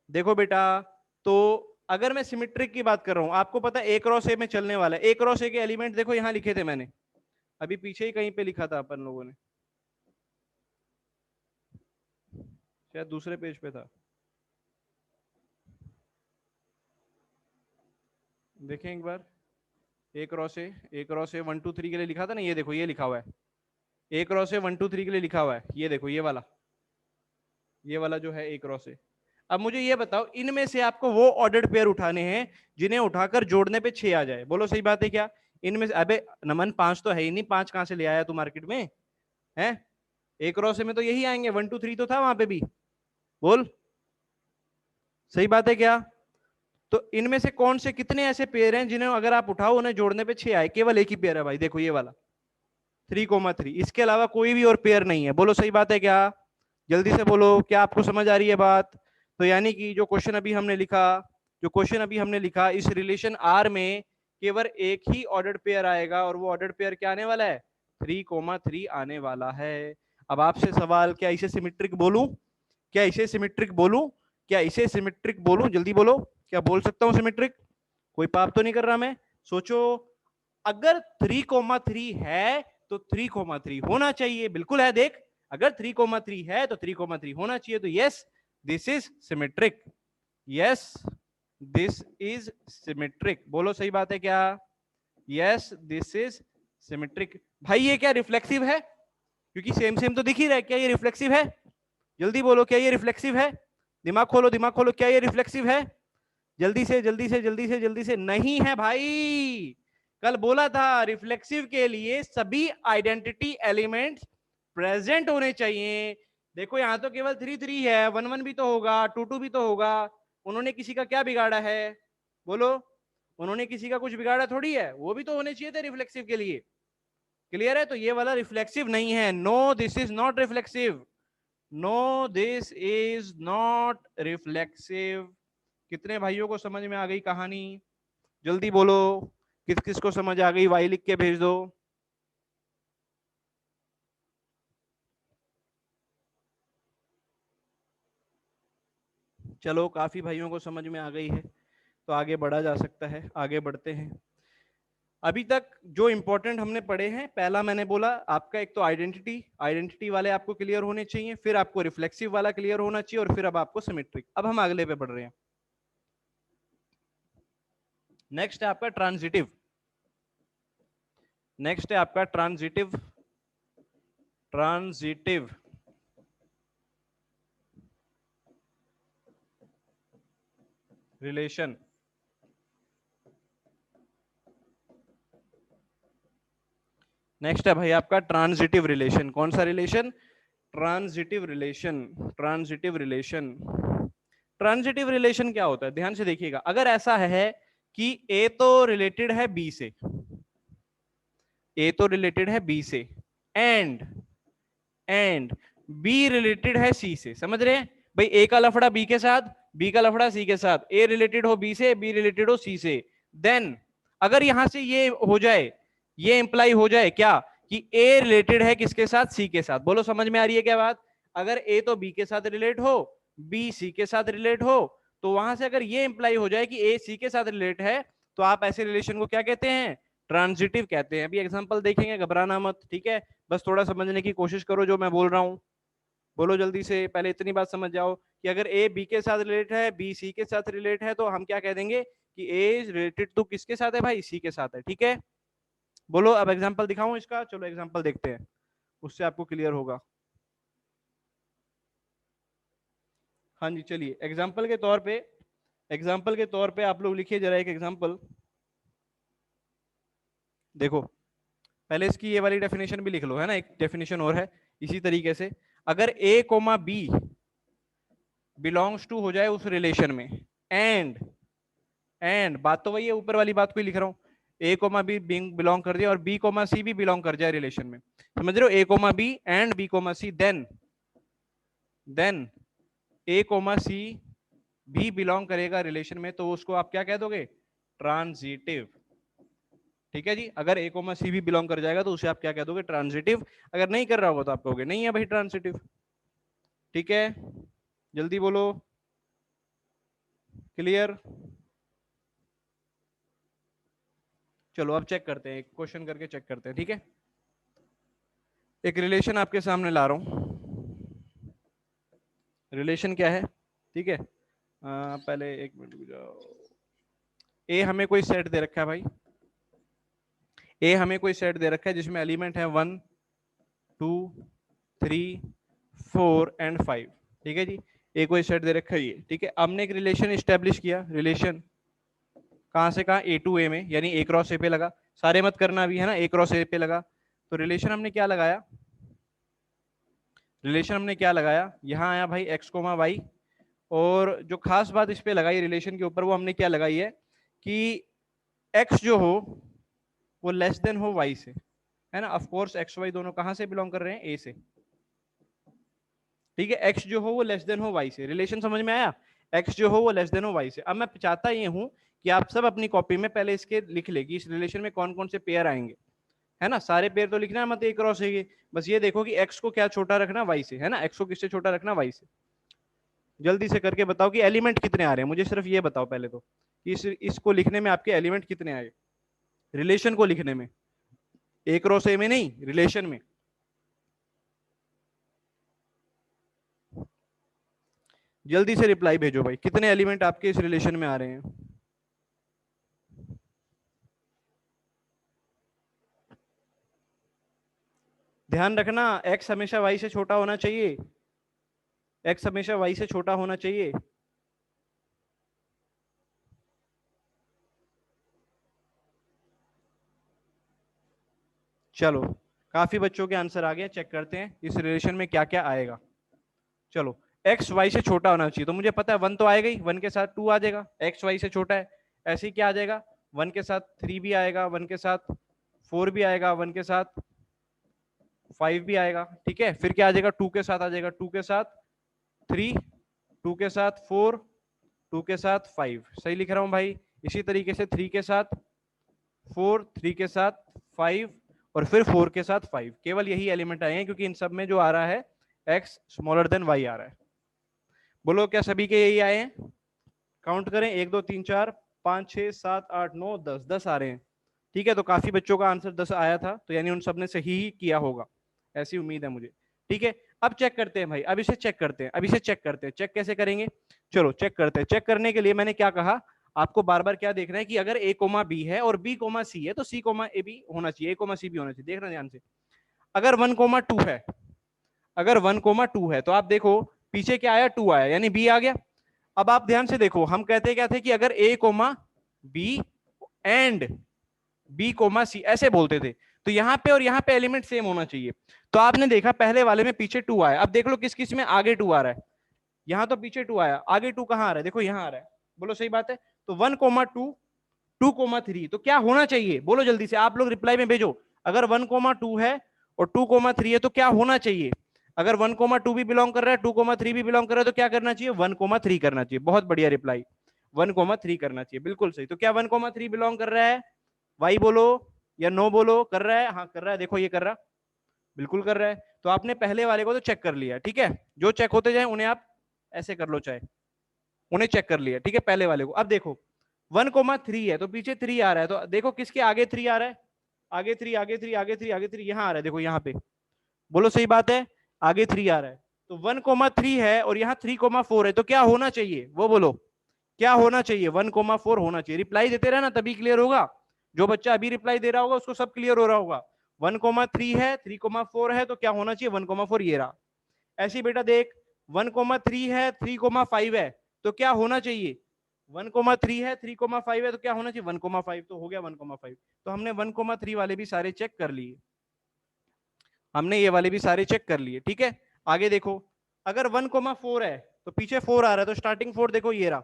Speaker 2: देखो बेटा, तो अगर मैं सिमेट्रिक की बात कर रहा हूं, आपको पता है ए क्रॉस ए में चलने वाला है। ए क्रॉस ए के एलिमेंट देखो यहां लिखे थे मैंने, अभी पीछे ही कहीं पे लिखा था अपन लोगों ने, शायद दूसरे पेज पे था। देखें एक बार, ए क्रॉस ए 1 2 3 के लिए लिखा था ना, ये देखो ये लिखा हुआ है। ए क्रॉस ए 1 2 3 के लिए लिखा हुआ है, ये देखो ये वाला जो है ए क्रॉस ए। अब मुझे ये बताओ, इनमें से आपको वो ऑर्डर्ड पेयर उठाने हैं जिन्हें उठाकर जोड़ने पे 6 आ जाए। बोलो सही बात है क्या? इनमें से, अबे नमन 5 तो है ही नहीं, 5 कहां से ले आया तू मार्केट में? है ए क्रॉस ए में तो यही आएंगे, 1 2 3 तो था वहां पे भी। बोल सही बात है क्या? तो इनमें से कौन से कितने ऐसे पेयर हैं जिन्हें अगर आप उठाओ उन्हें जोड़ने पे 6 आए? केवल एक ही पेयर है भाई, देखो ये वाला 3,3। इसके अलावा कोई भी और पेयर नहीं है। बोलो सही बात है क्या? जल्दी से बोलो, क्या आपको समझ आ रही है बात? तो यानी कि जो क्वेश्चन अभी हमने लिखा, इस रिलेशन आर में केवल एक ही ऑर्डर्ड पेयर आएगा, और वो ऑर्डर्ड पेयर क्या आने वाला है? 3,3 आने वाला है। अब आपसे सवाल, क्या इसे सिमेट्रिक बोलूं? क्या इसे सिमेट्रिक बोलूं? क्या इसे सिमेट्रिक बोलूं? जल्दी बोलो, क्या बोल सकता हूं सिमेट्रिक? कोई पाप तो नहीं कर रहा मैं? सोचो, अगर 3,3 है तो 3,3 होना चाहिए। बिल्कुल है, देख, अगर 3,3 है तो 3,3 होना चाहिए। तो yes, this is symmetric. Yes, this is symmetric. बोलो सही बात है क्या? Yes, this is symmetric. भाई ये क्या रिफ्लेक्सिव है? क्योंकि सेम सेम तो दिख ही रहा है। क्या ये रिफ्लेक्सिव है? जल्दी बोलो, क्या ये रिफ्लेक्सिव है? दिमाग खोलो, दिमाग खोलो, क्या ये रिफ्लेक्सिव है? जल्दी से, जल्दी से, जल्दी से, जल्दी से। नहीं है भाई, कल बोला था रिफ्लेक्सिव के लिए सभी आइडेंटिटी एलिमेंट्स प्रेजेंट होने चाहिए। देखो यहां तो केवल 3,3 है, 1,1 भी तो होगा, 2,2 भी तो होगा। उन्होंने किसी का क्या बिगाड़ा है? बोलो, उन्होंने किसी का कुछ बिगाड़ा थोड़ी है। वो भी तो होने चाहिए थे रिफ्लेक्सिव के लिए। क्लियर है? तो ये वाला रिफ्लेक्सिव नहीं है। No, this is not reflexive. No, this is not reflexive. कितने भाइयों को समझ में आ गई कहानी? जल्दी बोलो, किस किस को समझ आ गई? वाई लिख के भेज दो। चलो, काफी भाइयों को समझ में आ गई है, तो आगे बढ़ा जा सकता है। आगे बढ़ते हैं। अभी तक जो इंपॉर्टेंट हमने पढ़े हैं, पहला मैंने बोला आपका, एक तो आइडेंटिटी वाले आपको क्लियर होने चाहिए, फिर आपको रिफ्लेक्सिव वाला क्लियर होना चाहिए, और फिर अब आपको सिमेट्रिक। अब हम अगले पे बढ़ रहे हैं। नेक्स्ट है आपका ट्रांजिटिव। नेक्स्ट है आपका ट्रांजिटिव रिलेशन। नेक्स्ट है भाई आपका ट्रांजिटिव रिलेशन। कौन सा relation? Transitive relation. Transitive relation. Transitive relation क्या होता है? ध्यान से देखिएगा। अगर ऐसा है कि ए तो रिलेटेड है बी से, ए तो रिलेटेड है बी से, एंड बी रिलेटेड है सी से। समझ रहे हैं भाई? ए का लफड़ा बी के साथ, बी का लफड़ा सी के साथ, ए रिलेटेड हो बी से, बी रिलेटेड हो सी से। देन अगर यहां से ये हो जाए, ये इंप्लाई हो जाए क्या, कि ए रिलेटेड है किसके साथ? सी के साथ। बोलो समझ में आ रही है क्या बात? अगर ए तो बी के साथ रिलेट हो, बी सी के साथ रिलेट हो, तो वहां से अगर ये इंप्लाई हो जाए कि ए सी के साथ रिलेट है, तो आप ऐसे रिलेशन को क्या कहते हैं? ट्रांजिटिव कहते हैं। अभी एग्जांपल देखेंगे, घबराना मत, ठीक है? बस थोड़ा समझने की कोशिश करो जो मैं बोल रहा हूं। बोलो जल्दी से, पहले इतनी बात समझ जाओ कि अगर ए बी के साथ रिलेट है, बी सी के साथ रिलेट है, तो हम क्या कह देंगे कि ए रिलेटेड तो किसके साथ है भाई? सी के साथ है। ठीक है? बोलो, अब एग्जांपल दिखाऊं इसका? चलो एग्जांपल देखते हैं, उससे आपको क्लियर होगा। हाँ जी, चलिए एग्जाम्पल के तौर पे आप लोग लिखिए जरा एक एग्जाम्पल। देखो, पहले इसकी ये वाली डेफिनेशन भी लिख लो, है ना? एक डेफिनेशन और है इसी तरीके से। अगर A comma B belongs to हो जाए उस रिलेशन में, एंड बात तो वही है, ऊपर वाली बात को ही लिख रहा हूँ, ए कोमा बी बिलोंग कर दिया और बी कोमा सी भी बिलोंग कर जाए रिलेशन में, समझ रहे हो, A comma B and B comma C, then A comma C भी बिलोंग करेगा रिलेशन में, तो उसको आप क्या कह दोगे, ट्रांजिटिव। ठीक है जी, अगर ए कोमा सी भी बिलोंग कर जाएगा तो उसे आप क्या कह दोगे, ट्रांजिटिव। अगर नहीं कर रहा होगा तो आप कहोगे नहीं है भाई ट्रांजिटिव। ठीक है, जल्दी बोलो, क्लियर। चलो अब चेक करते हैं, एक क्वेश्चन करके चेक करते हैं, ठीक है। एक रिलेशन आपके सामने ला रहा हूं, रिलेशन क्या है, ठीक है। पहले एक मिनट जाओ, ए हमें कोई सेट दे रखा है भाई, ए हमें कोई सेट दे रखा है जिसमें एलिमेंट है 1 2 3 4 एंड 5, ठीक है जी। ए कोई सेट दे रखा है ये, ठीक है। हमने एक रिलेशन इस्टेब्लिश किया, रिलेशन कहां से कहां, ए टू ए में, यानी ए क्रॉस ए पे लगा, सारे मत करना अभी है ना, ए क्रॉस ए पे लगा। तो रिलेशन हमने क्या लगाया, रिलेशन हमने क्या लगाया, यहां आया भाई एक्स कोमा वाई, और जो खास बात इस पे लगाई रिलेशन के ऊपर वो हमने क्या लगाई है कि एक्स जो हो वो लेस देन हो वाई से, है ना। ऑफ कोर्स एक्स वाई दोनों कहां से बिलोंग कर रहे हैं, ए से, ठीक है। एक्स जो हो वो लेस देन हो वाई से, रिलेशन समझ में आया, एक्स जो हो वो लेस देन हो वाई से। अब मैं चाहता ये हूं कि आप सब अपनी कॉपी में पहले इसके लिख ले कि इस रिलेशन में कौन कौन से पेयर आएंगे, है ना। सारे पेयर तो लिखना है मत, एक क्रॉस है, बस ये देखो कि एक्स को क्या छोटा रखना वाई से, है ना, एक्स को किससे छोटा रखना, वाई से। जल्दी से करके बताओ कि एलिमेंट कितने आ रहे हैं, मुझे सिर्फ ये बताओ पहले तो, इसको लिखने में आपके एलिमेंट कितने आए, रिलेशन को लिखने में, ए क्रॉस ए में नहीं, रिलेशन में। जल्दी से रिप्लाई भेजो भाई, कितने एलिमेंट आपके इस रिलेशन में आ रहे हैं। ध्यान रखना, एक्स हमेशा वाई से छोटा होना चाहिए, एक्स हमेशा वाई से छोटा होना चाहिए। चलो, काफी बच्चों के आंसर आ गए, चेक करते हैं इस रिलेशन में क्या क्या आएगा। चलो, एक्स वाई से छोटा होना चाहिए, तो मुझे पता है 1 तो आएगा ही, 1 के साथ 2 आ जाएगा, एक्स वाई से छोटा है। ऐसे ही क्या आ जाएगा, 1 के साथ 3 भी आएगा, 1 के साथ 4 भी आएगा, 1 के साथ 5 भी आएगा, ठीक है। फिर क्या आ जाएगा, 2 के साथ आ जाएगा, 2 के साथ 3, 2 के साथ 4, 2 के साथ 5, सही लिख रहा हूं भाई। इसी तरीके से 3 के साथ 4, 3 के साथ 5 और फिर 4 के साथ 5, केवल यही एलिमेंट आए हैं, क्योंकि इन सब में जो आ रहा है x स्मॉलर देन y आ रहा है। बोलो क्या सभी के यही आए हैं, काउंट करें, 1 2 3 4 5 6 7 8 9 10, 10 आ रहे हैं, ठीक है। तो काफी बच्चों का आंसर 10 आया था, तो यानी उन सब ने सही ही किया होगा, ऐसी उम्मीद है मुझे, ठीक है। अब चेक करते हैं भाई, अब इसे चेक करते हैं, अब इसे चेक करते हैं, चेक कैसे करेंगे, चलो चेक करते हैं। चेक करने के लिए मैंने क्या कहा, आपको बार बार क्या देखना है कि अगर ए कोमा बी है और बी कोमा सी है तो सी कोमा ए भी होना चाहिए, ए कोमा सी भी होना चाहिए, देखना ध्यान से। अगर 1 कोमा 2 है, अगर 1 कोमा 2 है तो आप देखो पीछे क्या आया, 2 आया, यानी बी आ गया। अब आप ध्यान से देखो, हम कहते क्या थे कि अगर A comma B and B comma C ऐसे बोलते थे, तो यहाँ पे और यहाँ पे एलिमेंट सेम होना चाहिए। तो आपने देखा पहले वाले में पीछे 2 आया, अब देख लो किस किस में आगे 2 आ रहा है, यहाँ तो पीछे 2 आया, आगे 2 कहाँ आ रहा है, देखो यहाँ आ रहा है, बोलो सही बात है। तो 1 कोमा 2, 2 कोमा 3, तो क्या होना चाहिए, बोलो जल्दी से, आप लोग रिप्लाई में भेजो। अगर 1 कोमा 2 है और 2 कोमा 3 है तो क्या होना चाहिए, अगर 1 कोमा 2 भी बिलोंग कर रहा है, 2 कोमा 3 भी बिलोंग कर रहा है, तो क्या करना चाहिए, 1 कोमा 3 करना चाहिए। बहुत बढ़िया रिप्लाई, 1 कोमा 3 करना चाहिए, बिल्कुल सही। तो क्या 1 कोमा 3 बिलोंग कर रहा है, वाई बोलो या नो बोलो, कर रहा है, हाँ कर रहा है, देखो ये कर रहा, बिल्कुल कर रहा है। तो आपने पहले वाले को तो चेक कर लिया, ठीक है। जो चेक होते जाए उन्हें आप ऐसे कर लो, चाहे उन्हें चेक कर लिया, ठीक है, पहले वाले को। अब देखो 1 कोमा 3 है तो पीछे 3 आ रहा है, तो देखो किसके आगे 3 आ रहा है, आगे 3 आगे 3 आगे 3 आगे 3 यहाँ आ रहा है, देखो यहाँ पे, बोलो सही बात है, आगे 3 आ रहा है। तो 1 कोमा 3 है और यहाँ 3 कोमा 4 है, तो क्या होना चाहिए वो बोलो, क्या होना चाहिए, 1 कोमा 4 होना चाहिए। रिप्लाई देते रहना तभी क्लियर होगा, जो बच्चा अभी रिप्लाई दे रहा होगा उसको सब क्लियर हो रहा होगा। 1 कोमा 3 है, 3 कोमा 4 है, तो क्या होना चाहिए, 1 कोमा 4, ये रहा। ऐसे बेटा देख, 1 कोमा 3 है, 3 कोमा 5 है, तो क्या होना चाहिए, 1 कोमा 3 है, 3 कोमा 5 है, तो क्या होना चाहिए, 1 कोमा 5, तो हो गया 1 कोमा 5। तो हमने 1 कोमा 3 वाले भी सारे चेक कर लिए, हमने ये वाले भी सारे चेक कर लिए, ठीक है। आगे देखो, अगर 1 कोमा 4 है, तो पीछे 4 आ रहा है, तो स्टार्टिंग 4 देखो ये रहा,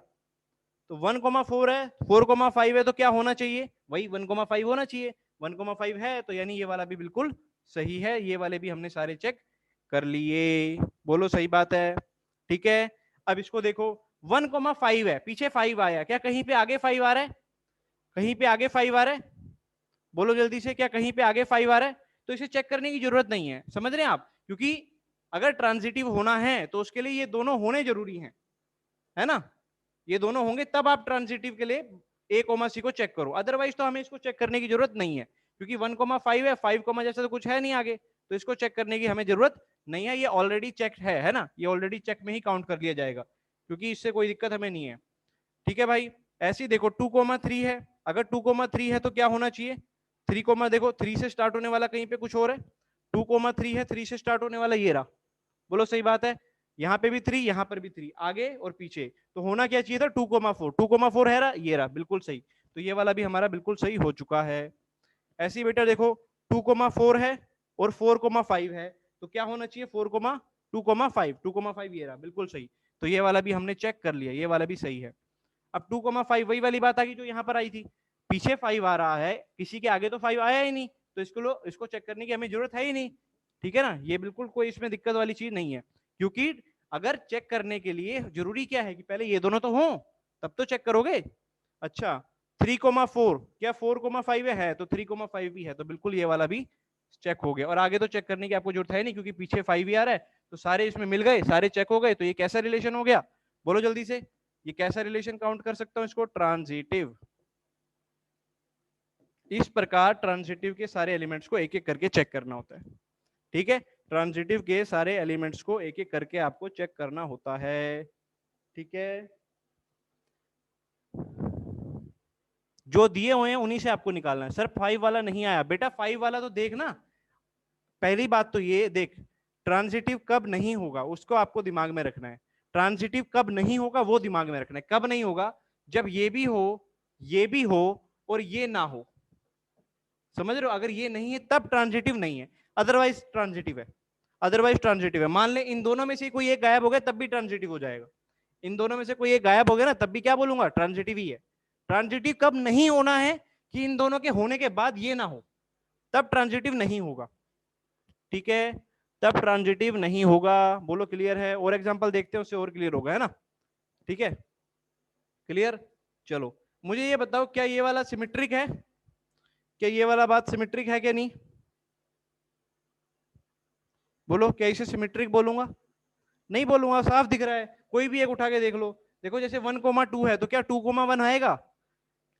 Speaker 2: तो 1,4 है, 4,5 है, तो क्या होना चाहिए, वही 1,5 होना चाहिए। 1,5 है तो यानी ये वाला भी बिल्कुल सही है, ये वाले भी हमने सारे चेक कर लिए, बोलो सही बात है। ठीक है, अब इसको देखो 1,5 है, पीछे 5 आया, क्या कहीं पे आगे 5 आ रहा है, कहीं पे आगे 5 आ रहा है, बोलो जल्दी से, क्या कहीं पे आगे 5 आ रहा है, तो इसे चेक करने की जरूरत नहीं है, समझ रहे हैं आप, क्योंकि अगर ट्रांजिटिव होना है तो उसके लिए ये दोनों होने जरूरी हैं, है ना, ये दोनों होंगे तब आप ट्रांजिटिव के लिए ए कोमा सी को चेक करो, अदरवाइज तो हमें इसको चेक करने की जरूरत नहीं है, क्योंकि 1,5 है, 5, जैसा तो कुछ है नहीं आगे, तो इसको चेक करने की हमें जरूरत नहीं है, ये ऑलरेडी चेक है ना, ये ऑलरेडी चेक में ही काउंट कर लिया जाएगा, क्योंकि इससे कोई दिक्कत हमें नहीं है। ठीक है भाई, ऐसे ही देखो 2,3 है, अगर 2,3 है तो क्या होना चाहिए, 3, देखो 3 से स्टार्ट होने वाला कहीं पे कुछ और है, 2,3 है, 3 से स्टार्ट होने वाला ये रहा, बोलो सही बात है, यहाँ पे भी 3, यहाँ पर भी 3, आगे और पीछे, तो होना क्या चाहिए था 2,4, 2,4 है रहा, ये रहा, बिल्कुल सही, तो ये वाला भी हमारा बिल्कुल सही हो चुका है। ऐसे ही बेटा देखो 2,4 है और 4,5 है, तो क्या होना चाहिए 2,5, 2,5 ये रहा, बिल्कुल सही, तो ये वाला भी हमने चेक कर लिया, ये वाला भी सही है। अब 2,5 वही वाली बात आ गई जो यहाँ पर आई थी, पीछे 5 आ रहा है, किसी के आगे तो 5 आया ही नहीं, तो इसको चेक करने की हमें जरूरत है ही नहीं, ठीक है ना, ये बिल्कुल कोई इसमें दिक्कत वाली चीज नहीं है, क्योंकि अगर चेक करने के लिए जरूरी क्या है कि पहले ये दोनों तो हों, तब तो चेक करोगे। अच्छा 3,4, क्या 4,5 है, तो 3,5 भी है, तो बिल्कुल ये वाला भी चेक हो गया, और आगे तो चेक करने की आपको जरूरत है नहीं, क्योंकि पीछे 5 ही आ रहा है, तो सारे इसमें मिल गए, सारे चेक हो गए, तो ये कैसा रिलेशन हो गया, बोलो जल्दी से, ये कैसा रिलेशन काउंट कर सकता हूं इसको, ट्रांजिटिव। इस प्रकार ट्रांजिटिव के सारे एलिमेंट्स को एक एक करके चेक करना होता है, ठीक है, ट्रांजिटिव के सारे एलिमेंट्स को एक एक करके आपको चेक करना होता है, ठीक है, जो दिए हुए हैं उन्हीं से आपको निकालना है। सर 5 वाला नहीं आया, बेटा 5 वाला तो देख ना, पहली बात तो ये देख, ट्रांजिटिव कब नहीं होगा उसको आपको दिमाग में रखना है, ट्रांजिटिव कब नहीं होगा वो दिमाग में रखना है, कब नहीं होगा, जब ये भी हो, ये भी हो और ये ना हो, समझ रहे हो, अगर ये नहीं है तब ट्रांजिटिव नहीं है, अदरवाइज ट्रांजिटिव है, अदरवाइज ट्रांजिटिव है। मान ले इन दोनों में से कोई एक गायब हो गया तब भी ट्रांजिटिव हो जाएगा, इन दोनों में से कोई एक गायब हो गया ना तब भी क्या बोलूंगा, ट्रांजिटिव ही है। ट्रांजिटिव कब नहीं होना है, कि इन दोनों के होने के बाद ये ना हो, तब ट्रांजिटिव नहीं होगा, ठीक है, तब ट्रांजिटिव नहीं होगा, बोलो क्लियर है, और एग्जांपल देखते हैं उससे और क्लियर होगा, है ना, ठीक है, क्लियर। चलो मुझे ये बताओ, क्या ये वाला सिमेट्रिक है, क्या ये वाला बात सिमेट्रिक है क्या नहीं, बोलो, क्या इसे सिमेट्रिक बोलूंगा, नहीं बोलूंगा, साफ दिख रहा है, कोई भी एक उठा के देख लो, देखो जैसे 1,2 है तो क्या 2,1 आएगा,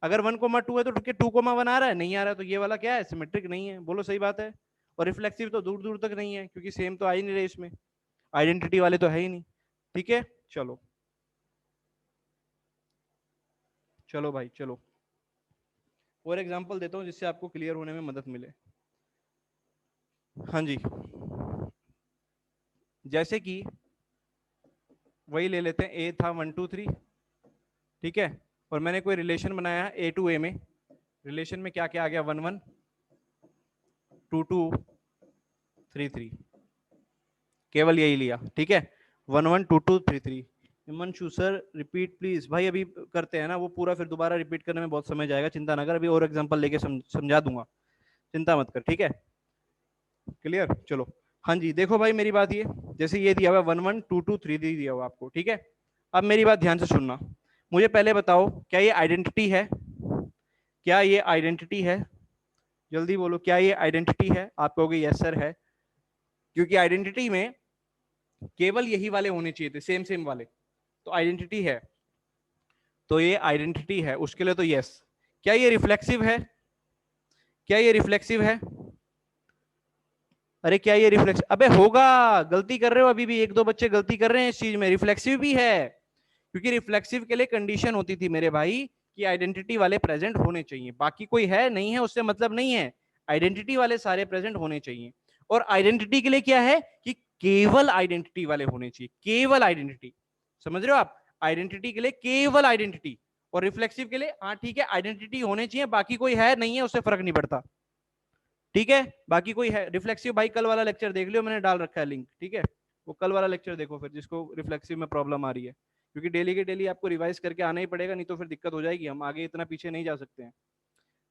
Speaker 2: अगर 1,2 है तो 2,1 आ रहा है, नहीं आ रहा है, तो ये वाला क्या है, सिमेट्रिक नहीं है, बोलो सही बात है, और रिफ्लेक्सिव तो दूर दूर तक नहीं है, क्योंकि सेम तो आ ही नहीं रहे इसमें, आइडेंटिटी वाले तो है ही नहीं, ठीक है, चलो चलो भाई चलो, और एग्जांपल देता हूं जिससे आपको क्लियर होने में मदद मिले। हाँ जी, जैसे कि वही ले लेते हैं, ए था 1 2 3, ठीक है, और मैंने कोई रिलेशन बनाया है ए टू ए में, रिलेशन में क्या क्या आ गया, 1 1 2 2 3 3, केवल यही लिया, ठीक है, 1 1 2 2 3 3। हिमांशु सर रिपीट प्लीज, भाई अभी करते हैं ना वो पूरा, फिर दोबारा रिपीट करने में बहुत समय जाएगा, चिंता ना कर, अभी और एग्जांपल लेके समझा दूंगा, चिंता मत कर, ठीक है, क्लियर। चलो हाँ जी, देखो भाई मेरी बात, ये जैसे ये दिया हुआ 1 1 2 2 3 3 दिया हुआ आपको, ठीक है, अब मेरी बात ध्यान से सुनना, मुझे पहले बताओ क्या ये आइडेंटिटी है, क्या ये आइडेंटिटी है, जल्दी बोलो, क्या ये आइडेंटिटी है, आप कहोगे यस सर है, क्योंकि आइडेंटिटी में केवल यही वाले होने चाहिए थे, सेम सेम वाले, तो आइडेंटिटी है, तो ये आइडेंटिटी है, उसके लिए तो यस। क्या ये रिफ्लेक्सिव है, क्या ये रिफ्लेक्सिव है, अरे क्या ये रिफ्लेक्सिव, अबे होगा, गलती कर रहे हो, अभी भी एक दो बच्चे गलती कर रहे हैं इस चीज में, रिफ्लेक्सिव भी है, क्योंकि रिफ्लेक्सिव के लिए कंडीशन होती थी मेरे भाई कि आइडेंटिटी वाले प्रेजेंट होने चाहिए, बाकी कोई है नहीं है उससे मतलब नहीं है, आइडेंटिटी वाले सारे प्रेजेंट होने चाहिए, और आइडेंटिटी के लिए क्या है कि केवल आइडेंटिटी वाले होने चाहिए, केवल आइडेंटिटी, समझ रहे हो आप, आइडेंटिटी के लिए केवल आइडेंटिटी, और रिफ्लेक्सिव के लिए हाँ ठीक है आइडेंटिटी होने चाहिए, बाकी कोई है नहीं है उससे फर्क नहीं पड़ता, ठीक है, बाकी कोई है, रिफ्लेक्सिव भाई कल वाला लेक्चर देख लियो, मैंने डाल रखा है लिंक, ठीक है, वो कल वाला लेक्चर देखो फिर, जिसको रिफ्लेक्सिव में प्रॉब्लम आ रही है, क्योंकि डेली के डेली आपको रिवाइज करके आना ही पड़ेगा, नहीं तो फिर दिक्कत हो जाएगी, हम आगे इतना पीछे नहीं जा सकते हैं।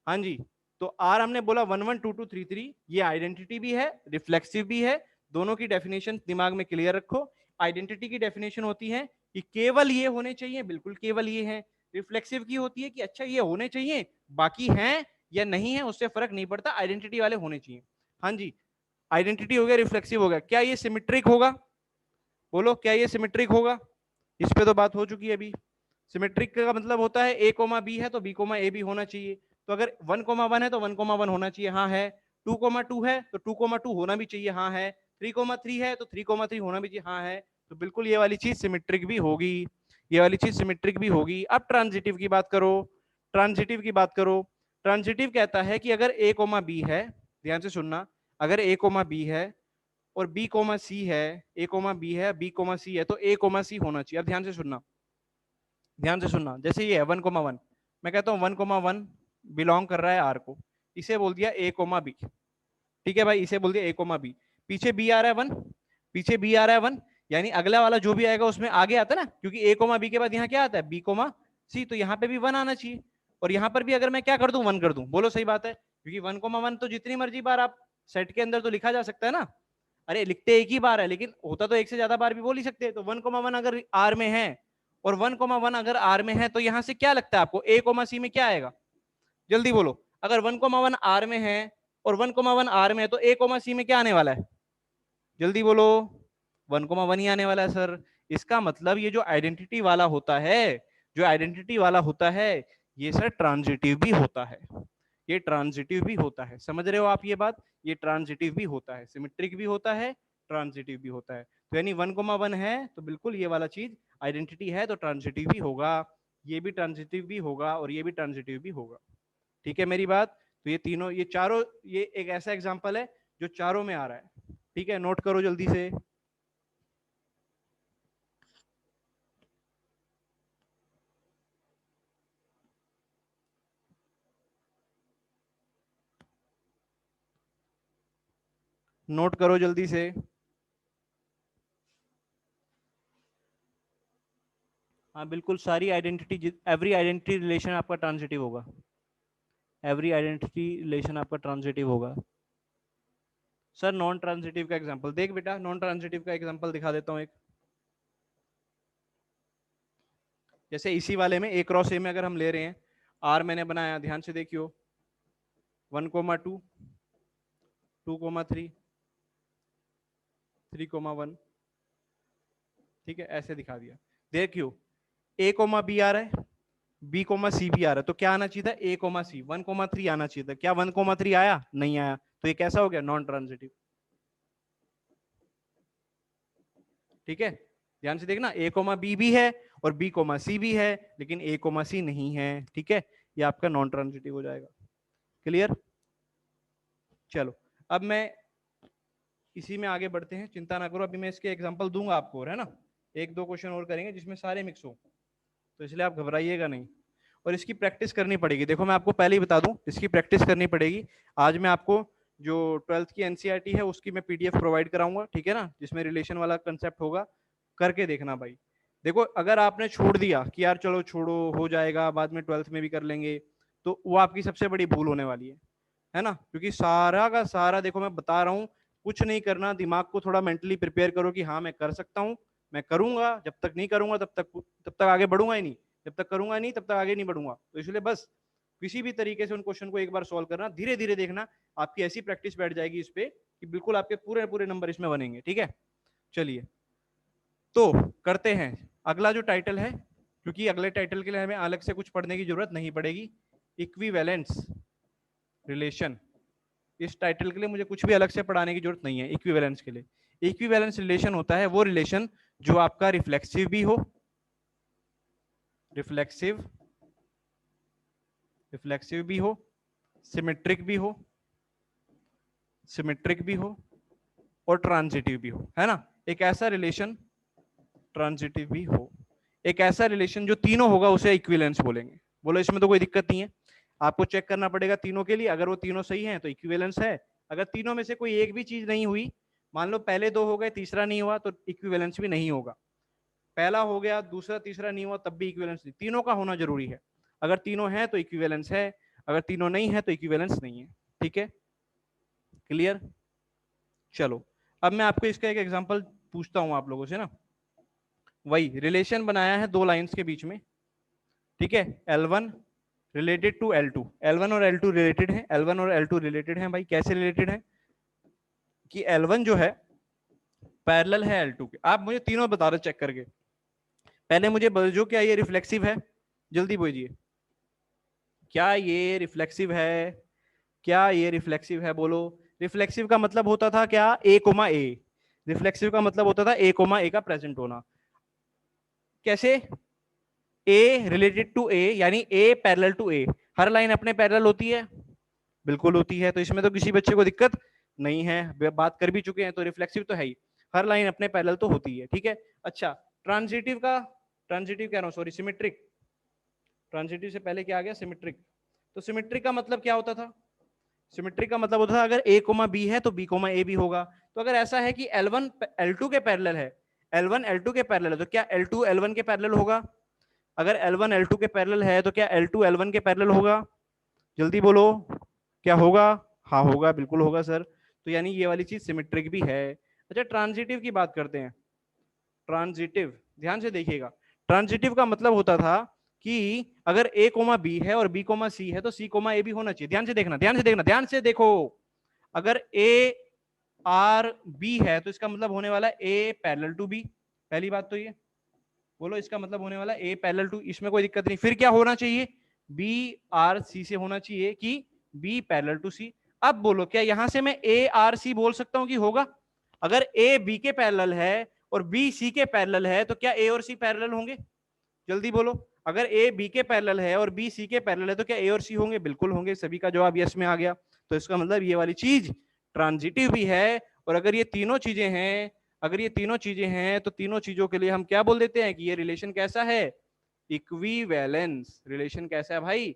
Speaker 2: हाँ जी, तो आर हमने बोला 1 1 2 2 3 3, ये आइडेंटिटी भी है रिफ्लेक्सिव भी है, दोनों की डेफिनेशन दिमाग में क्लियर रखो। आइडेंटिटी की डेफिनेशन होती है कि केवल ये होने चाहिए, बिल्कुल केवल ये है। रिफ्लेक्सिव की होती है कि अच्छा ये होने चाहिए, बाकी हैं या नहीं है उससे फर्क नहीं पड़ता, आइडेंटिटी वाले होने चाहिए। हाँ जी, आइडेंटिटी हो गया, रिफ्लेक्सिव हो गया। क्या ये सिमेट्रिक होगा? बोलो, क्या ये सिमेट्रिक होगा? इस पे तो बात हो चुकी है अभी। सिमेट्रिक का मतलब होता है a कोमा बी है तो b कोमा ए भी होना चाहिए। तो अगर 1 कोमा 1 है तो 1 कोमा 1 होना चाहिए, हाँ है। 2 कोमा 2 है तो 2 कोमा 2 होना भी चाहिए, हाँ है। 3 कोमा 3 है तो 3 कोमा 3 होना भी चाहिए, हाँ है। तो बिल्कुल ये वाली चीज सिमेट्रिक भी होगी, ये वाली चीज सिमेट्रिक भी होगी। अब ट्रांजिटिव की बात करो, ट्रांजिटिव की बात करो। ट्रांजिटिव कहता है कि अगर a कोमा बी है, ध्यान से सुनना, अगर a कोमा बी है और b कोमा सी है, a कोमा बी है, b कोमा सी है, तो a कोमा सी होना चाहिए। अब ध्यान से सुनना, ध्यान से सुनना, जैसे ये है 1 कोमा 1, मैं कहता हूँ 1 कोमा 1 बिलोंग कर रहा है आर को, इसे बोल दिया a कोमा बी, ठीक है भाई, इसे बोल दिया a कोमा बी। पीछे b आ रहा है 1, पीछे b आ रहा है 1, यानी अगला वाला जो भी आएगा उसमें आगे आता है ना, क्योंकि a कोमा बी के बाद यहाँ क्या आता है, b कोमा सी, तो यहाँ पे भी 1 आना चाहिए। और यहाँ पर भी अगर मैं क्या कर दूं, 1 कर दूं, बोलो सही बात है, क्योंकि 1 कोमा 1 तो जितनी मर्जी बार आप सेट के अंदर तो लिखा जा सकता है ना। अरे लिखते एक ही बार है, लेकिन होता तो एक से ज्यादा बार भी बोल ही सकते हैं। तो 1 कोमा 1 अगर आर में है और 1 कोमा 1 अगर आर में है, तो यहां से क्या लगता है आपको, a कोमा सी में क्या आएगा, जल्दी बोलो। अगर 1 कोमा 1 आर में है और 1 कोमा 1 आर में है, तो a कोमा सी में क्या आने वाला है, जल्दी बोलो। 1 कोमा 1 ही आने वाला है सर। इसका मतलब ये जो आइडेंटिटी वाला होता है, जो आइडेंटिटी वाला होता है, ये सर ट्रांजिटिव भी होता है, ये ट्रांजिटिव भी होता है। समझ रहे हो आप ये बात, ये ट्रांजिटिव भी होता है, सिमेट्रिक भी होता है, ट्रांजिटिव भी होता है। तो यानी 1 कोमा 1 है तो बिल्कुल ये वाला चीज आइडेंटिटी है तो ट्रांजिटिव भी होगा, ये भी ट्रांजिटिव भी होगा और ये भी ट्रांजिटिव भी होगा। ठीक है मेरी बात? तो ये तीनों, ये चारों, ये एक ऐसा एग्जांपल है जो चारों में आ रहा है। ठीक है, नोट करो जल्दी से। नोट करो जल्दी से। हाँ बिल्कुल, सारी आइडेंटिटी, एवरी आइडेंटिटी रिलेशन आपका ट्रांजिटिव होगा, एवरी आइडेंटिटी रिलेशन आपका ट्रांजिटिव होगा। सर नॉन ट्रांजिटिव का एग्जांपल देख बेटा, नॉन ट्रांजिटिव का एग्जांपल दिखा देता हूँ एक। जैसे इसी वाले में ए क्रॉस ए में अगर हम ले रहे हैं, आर मैंने बनाया, ध्यान से देखियो, 1 कोमा 2, 2 कोमा 3, 3 कोमा 1, ठीक है, ऐसे दिखा दिया। देखियो, ए कोमा बी आ रहा है, बी कोमा सी भी आ रहा है, तो क्या आना चाहिए था, ए कोमा सी। 1 कोमा 3 आना चाहिए था, क्या 1 कोमा 3 आया? नहीं आया, तो ये कैसा हो गया, नॉन ट्रांजिटिव। ठीक है, ध्यान से देखना, ए कोमा बी भी है और बी कोमा सी भी है, लेकिन ए कोमा सी नहीं है। ठीक है, ये आपका नॉन ट्रांजिटिव हो जाएगा। क्लियर? चलो अब मैं इसी में आगे बढ़ते हैं, चिंता ना करो, अभी मैं इसके एग्जांपल दूंगा आपको, है ना, एक दो क्वेश्चन और करेंगे जिसमें सारे मिक्स हो, तो इसलिए आप घबराइएगा नहीं। और इसकी प्रैक्टिस करनी पड़ेगी, देखो मैं आपको पहले ही बता दूं, इसकी प्रैक्टिस करनी पड़ेगी। आज मैं आपको जो 12th की एनसीईआरटी है उसकी मैं पीडीएफ प्रोवाइड कराऊंगा, ठीक है ना, जिसमें रिलेशन वाला कंसेप्ट होगा, करके देखना भाई। देखो अगर आपने छोड़ दिया कि यार चलो छोड़ो, हो जाएगा बाद में 12th में भी कर लेंगे, तो वो आपकी सबसे बड़ी भूल होने वाली है ना, क्योंकि सारा का सारा, देखो मैं बता रहा हूँ, कुछ नहीं करना, दिमाग को थोड़ा मेंटली प्रिपेयर करो कि हाँ मैं कर सकता हूँ, मैं करूंगा, जब तक नहीं करूंगा तब तक आगे बढ़ूंगा ही नहीं, जब तक करूंगा नहीं तब तक आगे नहीं बढ़ूंगा। तो इसलिए बस किसी भी तरीके से उन क्वेश्चन को एक बार सॉल्व करना, धीरे धीरे देखना, आपकी ऐसी प्रैक्टिस बैठ जाएगी इस पे कि बिल्कुल आपके पूरे पूरे नंबर इसमें बनेंगे। ठीक है, चलिए तो करते हैं अगला जो टाइटल है, क्योंकि अगले टाइटल के लिए हमें अलग से कुछ पढ़ने की जरूरत नहीं पड़ेगी, इक्विवेलेंस रिलेशन। इस टाइटल के लिए मुझे कुछ भी अलग से पढ़ाने की जरूरत नहीं है इक्विवेलेंस के लिए। इक्विवेलेंस रिलेशन होता है वो रिलेशन जो आपका रिफ्लेक्सिव भी हो, रिफ्लेक्सिव भी हो, सिमेट्रिक भी हो, सिमेट्रिक भी हो और ट्रांजिटिव भी हो, है ना। एक ऐसा रिलेशन ट्रांजिटिव भी हो, एक ऐसा रिलेशन जो तीनों होगा उसे इक्विवेलेंस बोलेंगे। बोलो इसमें तो कोई दिक्कत नहीं है, आपको चेक करना पड़ेगा तीनों के लिए, अगर वो तीनों सही हैं तो इक्विवेलेंस है, अगर तीनों में से कोई एक भी चीज नहीं हुई मान लो पहले दो हो गए, तीसरा नहीं हुआ तो इक्विवेलेंस भी नहीं होगा। पहला हो गया, दूसरा तीसरा नहीं हुआ तब भी इक्विवेलेंस नहीं, तीनों का होना जरूरी है। अगर तीनों है तो इक्विवेलेंस है, अगर तीनों नहीं है तो इक्विवेलेंस नहीं है। ठीक है, क्लियर? चलो अब मैं आपको इसका एक एग्जांपल पूछता हूं आप लोगों से ना। वही रिलेशन बनाया है दो लाइंस के बीच में, ठीक है, L1 related to L2, L1 और L2 रिलेटेड है, L1 और L2 रिलेटेड है। भाई कैसे रिलेटेड है कि L1 जो है पैरेलल है L2 के। आप मुझे तीनों बता रहे चेक करके, पहले मुझे बोलो क्या ये रिफ्लेक्सिव है, जल्दी बोलिए, क्या ये रिफ्लेक्सिव है? क्या ये रिफ्लेक्सिव है? बोलो। रिफ्लेक्सिव का मतलब होता था क्या? A, A। रिफ्लेक्सिव का मतलब होता था A, A का प्रेजेंट होना। कैसे? A रिलेटेड टू A, यानी A पैरेलल टू A। हर लाइन अपने पैरेलल होती है, बिल्कुल होती है, तो इसमें तो किसी बच्चे को दिक्कत नहीं है, बात कर भी चुके हैं, तो रिफ्लेक्सिव तो है ही, हर लाइन अपने पैरेलल तो होती है। ठीक है, अच्छा ट्रांजिटिव का, ट्रांजिटिव कह रहा हूं सॉरी, सिमेट्रिक। ट्रांजिटिव से पहले क्या आ गया? सिमेट्रिक। तो सिमेट्रिक का मतलब क्या होता था? सिमेट्रिक का मतलब होता था अगर A, B है तो B, A भी होगा। तो अगर ऐसा है कि L1 L2 के पैरेलल है, L1 L2 के पैरेलल है, तो क्या L2 L1 के पैरेलल होगा? अगर L1 L2 के पैरेलल है तो क्या L2 L1 के पैरेलल होगा? जल्दी बोलो, क्या होगा? हाँ होगा, बिल्कुल होगा सर। तो यानी ये वाली चीज सिमेट्रिक भी है। अच्छा ट्रांजिटिव की बात करते हैं। ट्रांजिटिव ध्यान से देखिएगा, ट्रांजिटिव का मतलब होता था कि अगर A, B है और B, C है तो C, A भी होना चाहिए। ध्यान से देखना, ध्यान से देखना, ध्यान से देखो। अगर A R B है तो इसका मतलब होने वाला है A पैरेलल टू B। पहली बात तो ये बोलो, इसका मतलब होने वाला A पैरेलल टू, इसमें कोई दिक्कत नहीं। फिर क्या होना चाहिए? B R C से होना चाहिए कि B पैरेलल टू C। अब बोलो क्या यहां से मैं A R C बोल सकता हूं कि होगा? अगर A B के पैरेलल है और B C के पैरेलल है तो क्या A और C पैरेलल होंगे? जल्दी बोलो। अगर A B के पैरेलल है और B C के पैरेलल है तो क्या A और C होंगे? बिल्कुल होंगे। सभी का जवाब यस में आ गया। तो इसका मतलब ये वाली चीज ट्रांजिटिव भी है। और अगर ये तीनों चीजें हैं, अगर ये तीनों चीजें हैं तो तीनों चीजों के लिए हम क्या बोल देते हैं कि ये रिलेशन कैसा है? इक्विवेलेंस। रिलेशन कैसा है भाई?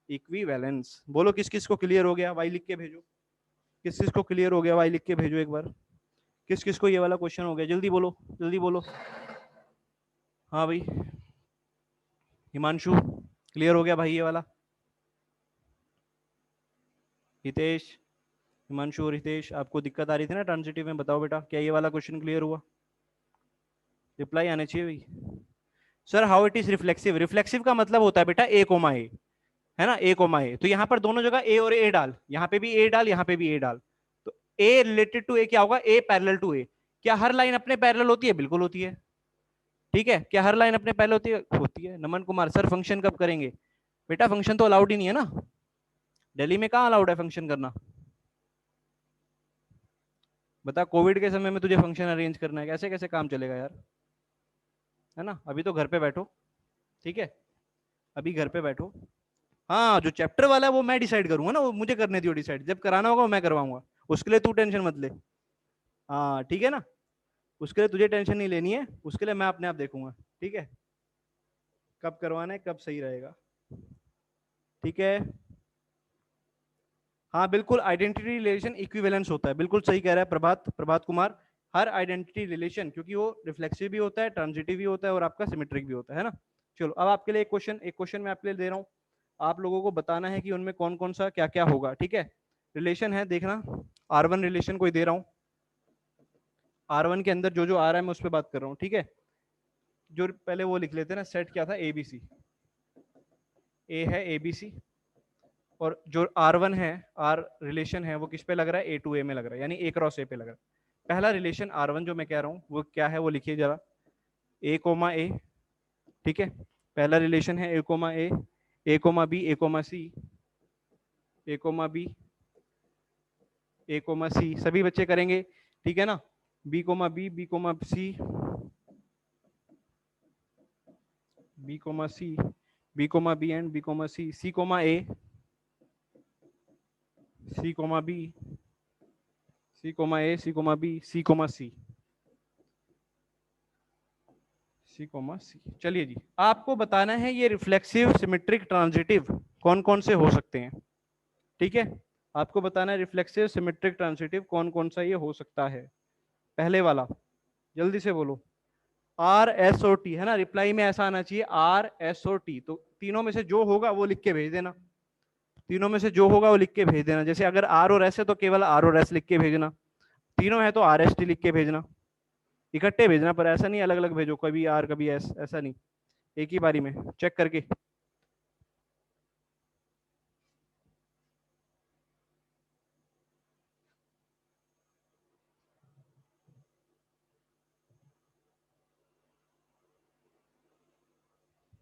Speaker 2: इक्विवेलेंस। बोलो किस किस को क्लियर हो गया? वाई लिख के भेजो। किस किस को क्लियर हो गया? वाई लिख के भेजो एक बार। किस किस को ये वाला क्वेश्चन हो गया? जल्दी बोलो, जल्दी बोलो। हाँ भाई हिमांशु क्लियर हो गया भाई ये वाला? हितेश, हिमांशु और हितेश, आपको दिक्कत आ रही थी ना ट्रांजिटिव में? बताओ बेटा, क्या ये वाला क्वेश्चन क्लियर हुआ? रिप्लाई आने चाहिए भाई। Sir how it is reflexive? Reflexive का मतलब होता है बेटा A, A, है ना, A, A। तो यहाँ पर दोनों जगह A और A डाल, यहाँ पे भी A डाल, यहाँ पे भी A डाल। तो A रिलेटेड टू A क्या होगा? A parallel to A। क्या हर लाइन अपने पैरेलल होती है? बिल्कुल होती है। ठीक है, क्या हर लाइन अपने पैरेलल होती है? होती है। नमन कुमार सर फंक्शन कब करेंगे? बेटा फंक्शन तो अलाउड ही नहीं है ना, दिल्ली में कहाँ अलाउड है फंक्शन करना? बता, कोविड के समय में तुझे फंक्शन अरेंज करना है, कैसे कैसे काम चलेगा यार, है ना? अभी तो घर पे बैठो, ठीक है, अभी घर पे बैठो। हाँ जो चैप्टर वाला है वो मैं डिसाइड करूंगा ना, वो मुझे करने दियो डिसाइड, जब कराना होगा वो मैं करवाऊंगा, उसके लिए तू टेंशन मत ले। हाँ ठीक है ना, उसके लिए तुझे टेंशन नहीं लेनी है, उसके लिए मैं अपने आप देखूंगा। ठीक है, कब करवाना है, कब सही रहेगा। ठीक है, हाँ बिल्कुल, आइडेंटिटी रिलेशन इक्विवेलेंस होता है, बिल्कुल सही कह रहा है प्रभात, प्रभात कुमार। हर आइडेंटिटी रिलेशन, क्योंकि वो रिफ्लेक्सिव भी होता है, ट्रांजिटिव भी होता है और आपका सिमेट्रिक भी होता है ना। चलो अब आपके लिए एक क्वेश्चन मैं आपके लिए दे रहा हूँ, आप लोगों को बताना है कि उनमें कौन कौन सा क्या क्या होगा। ठीक है, रिलेशन है देखना, R1 रिलेशन कोई दे रहा हूँ, R1 के अंदर जो जो आ रहा है मैं उस पर बात कर रहा हूँ। ठीक है, जो पहले वो लिख लेते हैं ना, सेट क्या था? ABC। A है ABC, और जो R1 है, R रिलेशन है, वो किस पे लग रहा है? A to A में लग रहा है, यानी A क्रॉस A पे लग रहा है। पहला रिलेशन R1 जो मैं कह रहा हूँ वो क्या है, वो लिखिए जरा, A, A। ठीक है, पहला रिलेशन है A, A, A, B, A, C, A, B, A, C, सभी बच्चे करेंगे, ठीक है ना? B, B, B, C, B, C, B, B and B, C, C, A, C, B, C, A, C, B, C, C, C, चलिए जी, आपको बताना है ये रिफ्लेक्सिव, सिमेट्रिक, ट्रांजिटिव कौन कौन से हो सकते हैं। ठीक है, आपको बताना है रिफ्लेक्सिव, सिमेट्रिक, ट्रांजिटिव कौन कौन सा ये हो सकता है। पहले वाला, जल्दी से बोलो। RSOT है ना, रिप्लाई में ऐसा आना चाहिए RSOT। तो तीनों में से जो होगा वो लिख के भेज देना, तीनों में से जो होगा वो लिख के भेज देना। जैसे अगर R और S है तो केवल R और S लिख के भेजना, तीनों है तो RST लिख के भेजना, इकट्ठे भेजना, पर ऐसा नहीं अलग अलग भेजो, कभी R कभी S, ऐसा नहीं, एक ही बारी में चेक करके।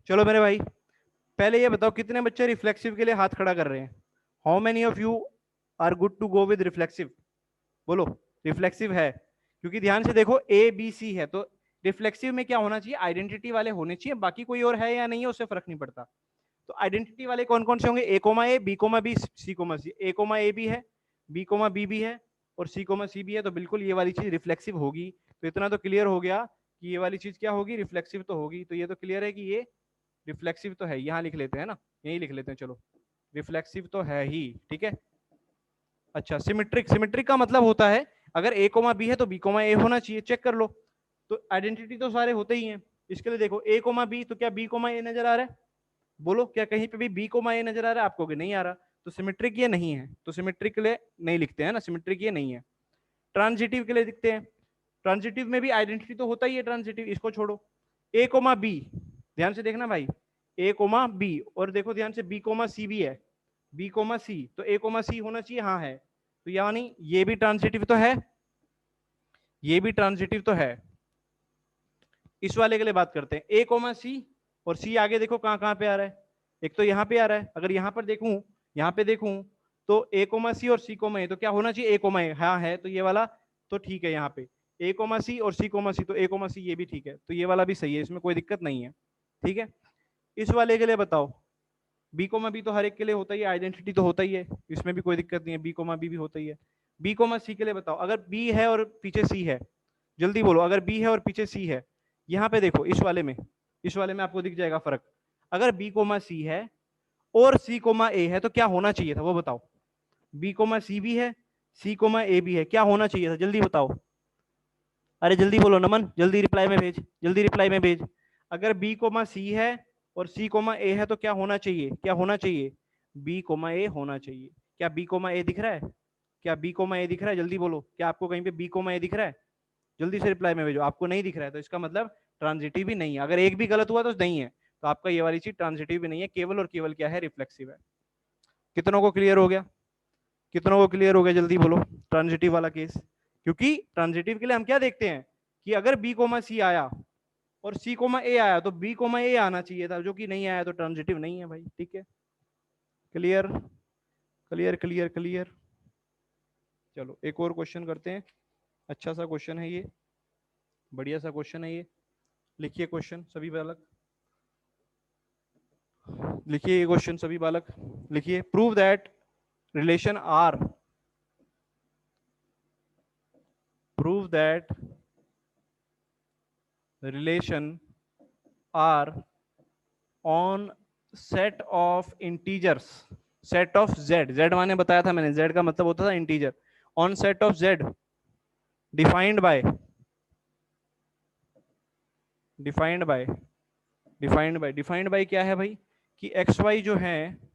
Speaker 2: चलो मेरे भाई, पहले ये बताओ कितने बच्चे रिफ्लेक्सिव के लिए हाथ खड़ा कर रहे हैं? How many of you are good to go with reflexive? बोलो रिफ्लेक्सिव है, क्योंकि ध्यान से देखो ABC है, तो रिफ्लेक्सिव में क्या होना चाहिए, आइडेंटिटी वाले होने चाहिए, बाकी कोई और है या नहीं है उससे फर्क नहीं पड़ता। तो आइडेंटिटी वाले कौन कौन से होंगे, A, B, B, C, C। A, भी है, B, भी है, और C, भी है, तो बिल्कुल ये वाली चीज रिफ्लेक्सिव होगी। तो इतना तो क्लियर हो गया कि ये वाली चीज क्या होगी, रिफ्लेक्सिव तो होगी। तो ये तो क्लियर है कि ये रिफ्लेक्सिव तो है, यहाँ लिख लेते हैं ना, यही लिख लेते हैं, चलो रिफ्लेक्सिव तो है ही, ठीक है। अच्छा, सिमेट्रिक, सिमेट्रिक का मतलब होता है अगर A, B है तो B, A होना चाहिए, चेक कर लो। तो आइडेंटिटी तो सारे होते ही हैं, इसके लिए देखो A, B, तो क्या B, A नजर आ रहा है? बोलो क्या कहीं पे भी B, A नजर आ रहा है आपको कि नहीं आ रहा? तो सिमेट्रिक ये नहीं है, तो सिमेट्रिक के लिए नहीं लिखते हैं ना, सिमेट्रिक ये नहीं है। ट्रांजिटिव के लिए लिखते हैं, ट्रांजिटिव में भी आइडेंटिटी तो होता ही है, ट्रांजिटिव इसको छोड़ो। A, B, ध्यान से देखना भाई, A, B, और देखो ध्यान से B, C भी है, B, C, तो A, C होना चाहिए, हाँ है। तो यानी ये भी ट्रांजिटिव तो है, ये भी ट्रांजिटिव तो है। इस वाले के लिए बात करते हैं, A, C, और C आगे देखो कहां कहां पे आ रहा है, एक तो यहां पे आ रहा है, अगर यहां पर देखूं, यहां पे देखूं तो A, C और C, A, तो क्या होना चाहिए, A, हाँ है, तो ये वाला तो ठीक है। यहाँ पे A, C और C, तो A, C ये भी ठीक है, तो ये वाला भी सही है, इसमें कोई दिक्कत नहीं है, ठीक है। इस वाले के लिए बताओ, B, तो हर एक के लिए होता ही है, आइडेंटिटी तो होता ही है, इसमें भी कोई दिक्कत नहीं है, B, भी होता ही है। B, C के लिए बताओ, अगर B है और पीछे C है, जल्दी बोलो, अगर B है और पीछे C है, यहाँ पे देखो इस वाले में, इस वाले में आपको दिख जाएगा फर्क। अगर B, C है और C, A है तो क्या होना चाहिए था वो बताओ। B, C भी है, C, A भी है, क्या होना चाहिए था, जल्दी बताओ। अरे जल्दी बोलो नमन, जल्दी रिप्लाई में भेज, जल्दी रिप्लाई में भेज। अगर B, C है और C, A है तो क्या होना चाहिए, क्या होना चाहिए, B, A होना चाहिए। क्या B, A दिख रहा है, क्या B, A दिख रहा है, जल्दी बोलो, क्या आपको कहीं पे B, A दिख रहा है? जल्दी से रिप्लाई में भेजो, आपको नहीं दिख रहा है तो इसका मतलब ट्रांजिटिव भी नहीं है, अगर एक भी गलत हुआ तो नहीं है, तो आपका ये वाली चीज ट्रांजिटिव भी नहीं है, केवल और केवल क्या है, रिफ्लेक्सिव है। कितनों को क्लियर हो गया, कितनों को क्लियर हो गया, जल्दी बोलो। ट्रांजिटिव वाला केस, क्योंकि ट्रांजिटिव के लिए हम क्या देखते हैं कि अगर B, C आया और C, A आया तो B, A आना चाहिए था, जो कि नहीं आया तो ट्रांजिटिव नहीं है भाई, ठीक है। Clear clear clear clear. चलो एक और क्वेश्चन करते हैं, अच्छा सा क्वेश्चन है ये, बढ़िया सा क्वेश्चन है ये। लिखिए क्वेश्चन सभी बालक, लिखिए ये क्वेश्चन सभी बालक, लिखिए। Prove that relation R, prove that relation R on set of integers, set of Z, Z माने बताया था मैंने, जेड का मतलब होता था integer, on set of Z defined by, defined by, defined by, defined by क्या है भाई, कि एक्स वाई जो है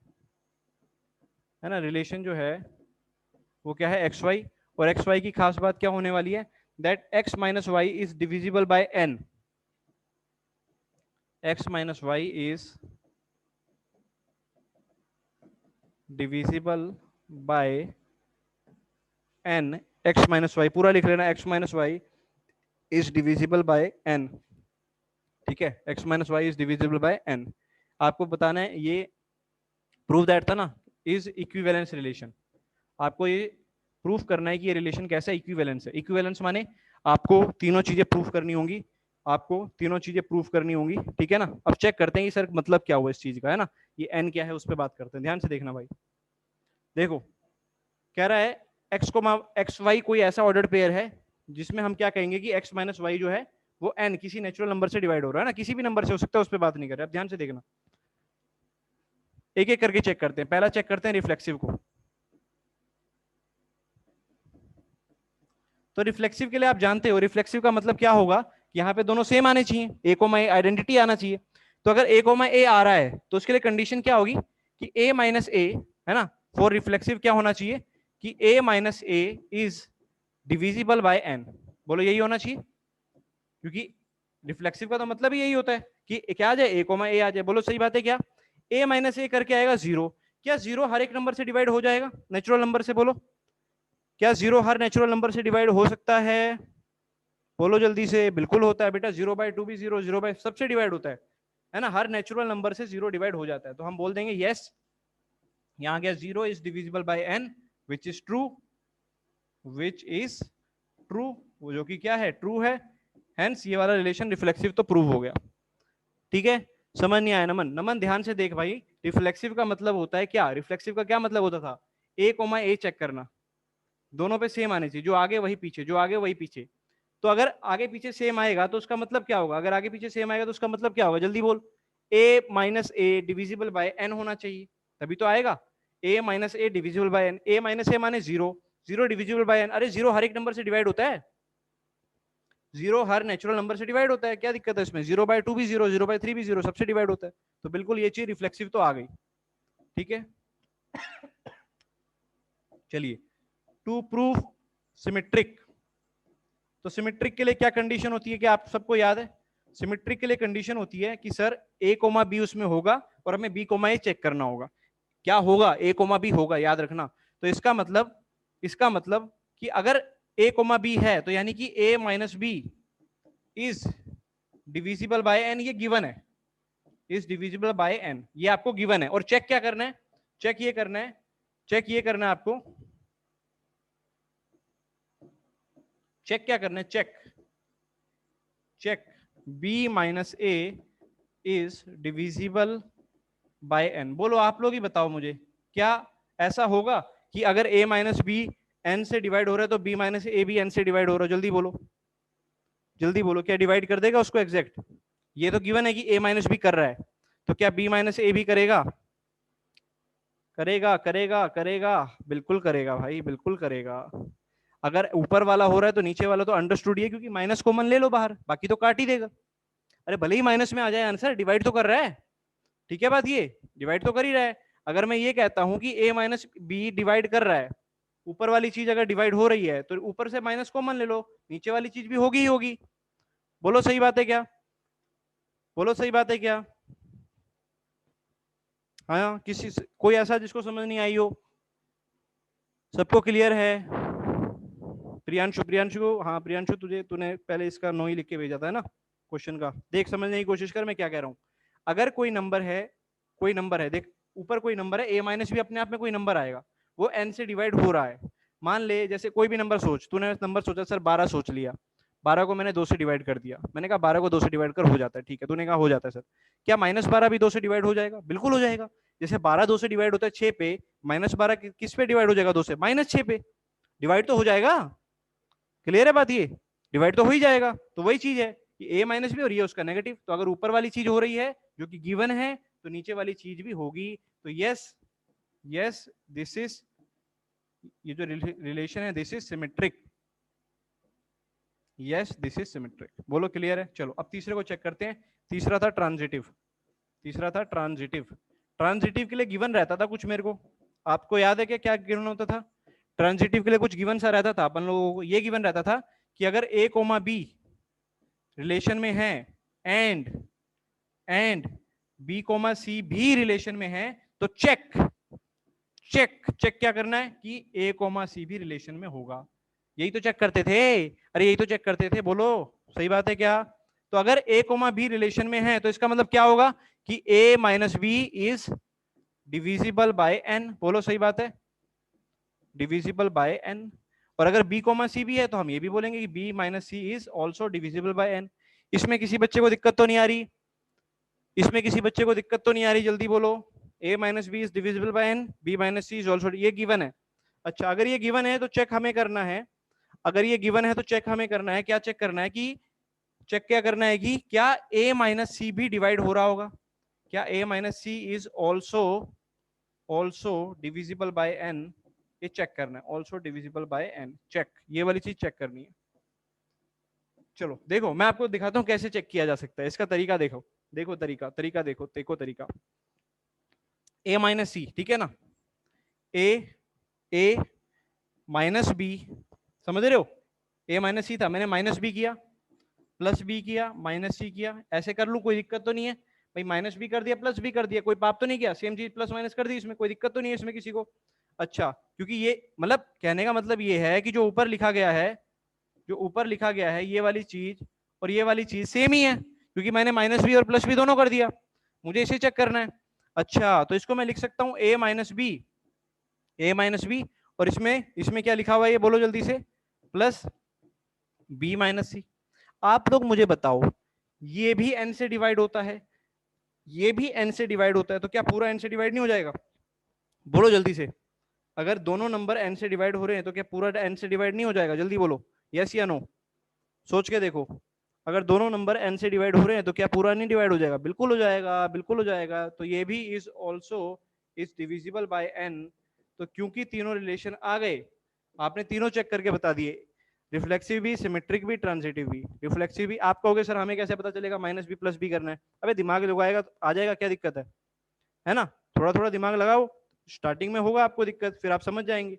Speaker 2: ना, रिलेशन जो है वो क्या है, एक्स वाई। और एक्स वाई की खास बात क्या होने वाली है, that X minus Y is divisible by N, X minus Y is divisible by N, X minus Y पूरा लिख लेना, X minus Y is divisible by N, ठीक है, X minus Y is divisible by N. आपको बताना है ये प्रूव दैट था ना, इज इक्विवेलेंस रिलेशन, आपको ये प्रूफ करना है कि ये रिलेशन कैसा है, इक्विवेलेंस है। इक्विवेलेंस माने आपको तीनों चीजें प्रूफ करनी होंगी, आपको तीनों चीजें प्रूफ करनी होंगी, ठीक है ना। अब चेक करते हैं कि सर मतलब क्या हुआ इस चीज का, है ना, ये एन क्या है उस पर बात करते हैं, ध्यान से देखना भाई। देखो कह रहा है एक्स वाई कोई ऐसा ऑर्डर्ड पेयर है जिसमें हम क्या कहेंगे कि एक्स माइनस वाई जो है वो एन किसी नेचुरल नंबर से डिवाइड हो रहा है ना, किसी भी नंबर से हो सकता है, उस पर बात नहीं कर रहे। अब ध्यान से देखना, एक एक करके चेक करते हैं। पहला चेक करते हैं रिफ्लेक्सिव को, तो रिफ्लेक्सिव के लिए आप जानते हो रिफ्लेक्सिव का मतलब क्या होगा, यहाँ पे दोनों सेम आने चाहिए, ए कोमा ए आइडेंटिटी आना चाहिए। तो अगर ए कोमा ए आ रहा है तो उसके लिए कंडीशन क्या होगी कि ए माइनस ए, है ना, फॉर रिफ्लेक्सिव क्या होना चाहिए कि A minus A is divisible by N. बोलो यही होना चाहिए, क्योंकि रिफ्लेक्सिव का तो मतलब ही यही होता है कि क्या आ जाए ए कोमा ए आ जाए। बोलो सही बात है क्या? ए माइनस ए करके आएगा जीरो। क्या जीरो हर एक नंबर से डिवाइड हो जाएगा नेचुरल नंबर से? बोलो क्या जीरो हर नेचुरल नंबर से डिवाइड हो सकता है? बोलो जल्दी से। बिल्कुल होता है बेटा, 0/2 भी जीरो, 0 सबसे डिवाइड होता है ना, हर नेचुरल नंबर से जीरो डिवाइड हो जाता है। तो हम बोल देंगे यस, यहां गया zero is divisible by N which is true, which is true, वो जो कि क्या है, ट्रू है। हेंस ये वाला रिलेशन रिफ्लेक्सिव तो प्रूव हो गया। ठीक है, समझ नहीं आया? नमन, नमन ध्यान से देख भाई, रिफ्लेक्सिव का मतलब होता है क्या, रिफ्लेक्सिव का क्या मतलब होता था, ए कोमा ए चेक करना, दोनों पे सेम आने चाहिए, जो आगे वही पीछे, जो आगे वही पीछे। तो अगर आगे पीछे सेम आएगा तो उसका मतलब क्या होगा, अगर आगे पीछे सेम आएगा तो उसका मतलब क्या होगा, जल्दी बोल। A minus A divisible by N होना चाहिए, तभी तो आएगा। A minus A divisible by N, A minus A माने zero, zero divisible by N. अरे जीरो हर एक नंबर से डिवाइड होता है, जीरो हर नेचुरल नंबर से डिवाइड होता है, क्या दिक्कत है इसमें? 0/2 भी जीरो, 0/3 भी जीरो, सबसे डिवाइड होता है। तो बिल्कुल ये चीज रिफ्लेक्सिव तो आ गई। ठीक है, चलिए, टू प्रूव सिमेट्रिक। तो सिमेट्रिक के लिए क्या कंडीशन होती है, कि आप सबको याद है? सिमेट्रिक के लिए कंडीशन होती है कि सर ए कोमा बी उसमें होगा और हमें बी कोमा ए चेक करना होगा। क्या होगा? ए कोमा बी होगा, याद रखना। तो इसका मतलब कि अगर ए कोमा बी है तो यानी कि A minus B is divisible by N, ये गिवन है, इज डिविजिबल बाय एन, ये आपको गिवन है। और चेक क्या करना है? चेक ये करना है, चेक ये करना है आपको, चेक क्या करना है, check check b minus A is divisible by N. बोलो आप लोग ही बताओ मुझे, क्या ऐसा होगा कि अगर a माइनस बी एन से डिवाइड हो रहा है तो b माइनस ए भी एन से डिवाइड हो रहा है? जल्दी बोलो, जल्दी बोलो, क्या डिवाइड कर देगा उसको एग्जैक्ट? ये तो गिवन है कि a माइनस बी कर रहा है, तो क्या b माइनस ए भी करेगा? करेगा, करेगा, करेगा, बिल्कुल करेगा भाई, बिल्कुल करेगा। अगर ऊपर वाला हो रहा है तो नीचे वाला तो अंडरस्टूड है, क्योंकि माइनस कॉमन ले लो बाहर, बाकी तो काट ही देगा। अरे भले ही माइनस में आ जाए आंसर, डिवाइड तो कर रहा है। ठीक है बात, ये डिवाइड तो कर ही रहा है। अगर मैं ये कहता हूं कि a माइनस बी डिवाइड कर रहा है, ऊपर वाली चीज अगर डिवाइड हो रही है तो ऊपर से माइनस कॉमन ले लो, नीचे वाली चीज भी होगी ही होगी। बोलो सही बात है क्या? बोलो सही बात है क्या? हाँ, कोई ऐसा जिसको समझ नहीं आई हो? सबको क्लियर है? प्रियांशु, प्रियांशु, हाँ प्रियांशु, तूने पहले इसका नो ही लिख के भेजा था ना क्वेश्चन का। देख समझने की कोशिश कर मैं क्या कह रहा हूँ। अगर कोई नंबर है, कोई नंबर है, देख ऊपर कोई नंबर है, a माइनस भी अपने आप में कोई नंबर आएगा, वो n से डिवाइड हो रहा है। मान ले जैसे कोई भी नंबर सोच, तूने नंबर सोचा सर 12 सोच लिया, 12 को मैंने 2 से डिवाइड कर दिया, मैंने कहा 12 को 2 से डिवाइड कर हो जाता है, ठीक है, तूने कहा हो जाता है सर, क्या -12 भी 2 से डिवाइड हो जाएगा? बिल्कुल हो जाएगा। जैसे 12 2 से डिवाइड होता है 6 पे, -12 किस पे डिवाइड हो जाएगा? 2 से, -6 पे डिवाइड तो हो जाएगा। क्लियर है बात? ये डिवाइड तो हो ही जाएगा। तो वही चीज है कि a माइनस भी और ये उसका नेगेटिव, तो अगर ऊपर वाली चीज हो रही है जो कि गिवन है तो नीचे वाली चीज भी होगी। तो यस, यस दिस इज, ये जो रिलेशन है this is symmetric, yes this is symmetric. बोलो क्लियर है? चलो अब तीसरे को चेक करते हैं। तीसरा था ट्रांजिटिव, तीसरा था ट्रांजिटिव। ट्रांजिटिव के लिए गिवन रहता था कुछ, मेरे को आपको याद है क्या क्या गिवन होता था? ट्रांजिटिव के लिए कुछ गिवन सा रहता था अपन लोगों को, ये गिवन रहता था कि अगर a कोमा बी रिलेशन में है एंड b कोमा सी भी रिलेशन में है, तो चेक चेक चेक क्या करना है कि a कोमा सी भी रिलेशन में होगा। यही तो चेक करते थे, अरे यही तो चेक करते थे। बोलो सही बात है क्या? तो अगर a कोमा बी रिलेशन में है तो इसका मतलब क्या होगा कि a minus B is divisible by n। बोलो सही बात है, डिविजिबल बाय n। और अगर b कोमा सी भी है तो हम ये भी बोलेंगे कि b minus C is also divisible by n। इसमें किसी बच्चे को दिक्कत तो नहीं आ रही? इसमें किसी बच्चे को दिक्कत तो नहीं आ रही? जल्दी बोलो। a minus B is divisible by n, b minus C is also, ये गिवन है। अच्छा, अगर ये गिवन है तो चेक हमें करना है, अगर ये गिवन है तो चेक हमें करना है, क्या चेक करना है कि चेक क्या करना है कि क्या a माइनस सी भी डिवाइड हो रहा होगा, क्या a minus C is also divisible by n। ये चेक करना है, also divisible by N, check, ये वाली चीज चेक करनी है। चलो देखो मैं आपको दिखाता हूँ कैसे चेक किया जा सकता है, इसका तरीका देखो, देखो तरीका, तरीका देखो, देखो तरीका, a माइनस सी, ठीक है ना, a माइनस बी, समझ रहे हो, a माइनस सी था, मैंने माइनस बी किया, प्लस बी किया, माइनस सी किया, ऐसे कर लूं, कोई दिक्कत तो नहीं है भाई, माइनस बी कर दिया प्लस बी कर दिया, कोई पाप तो नहीं किया, सेम चीज प्लस माइनस कर दी, इसमें कोई दिक्कत तो नहीं है इसमें किसी को। अच्छा, क्योंकि ये मतलब कहने का मतलब ये है कि जो ऊपर लिखा गया है, जो ऊपर लिखा गया है ये वाली चीज और ये वाली चीज सेम ही है, क्योंकि मैंने माइनस बी और प्लस बी दोनों कर दिया, मुझे इसे चेक करना है। अच्छा, तो इसको मैं लिख सकता हूं a minus B, a minus B, और इसमें इसमें क्या लिखा हुआ है ये बोलो जल्दी से, प्लस b माइनस सी। आप लोग मुझे बताओ, ये भी n से डिवाइड होता है, ये भी n से डिवाइड होता है, तो क्या पूरा n से डिवाइड नहीं हो जाएगा, बोलो जल्दी से, अगर दोनों नंबर n से डिवाइड हो रहे हैं तो क्या पूरा n से डिवाइड नहीं हो जाएगा, जल्दी बोलो, यस या नो, सोच के देखो, अगर दोनों नंबर n से डिवाइड हो रहे हैं तो क्या पूरा नहीं डिवाइड हो जाएगा, बिल्कुल हो जाएगा, बिल्कुल हो जाएगा, तो ये भी is also is divisible by n। तो क्योंकि तीनों रिलेशन आ गए, आपने तीनों चेक करके बता दिए, रिफ्लेक्सिव भी, सिमेट्रिक भी, ट्रांजिटिव भी। रिफ्लेक्सिव भी आप कहोगे सर हमें कैसे पता चलेगा माइनस बी प्लस बी करना है, अबे दिमाग लगाएगा तो आ जाएगा, क्या दिक्कत है ना, थोड़ा थोड़ा दिमाग लगाओ, स्टार्टिंग में होगा आपको दिक्कत, फिर आप समझ जाएंगे,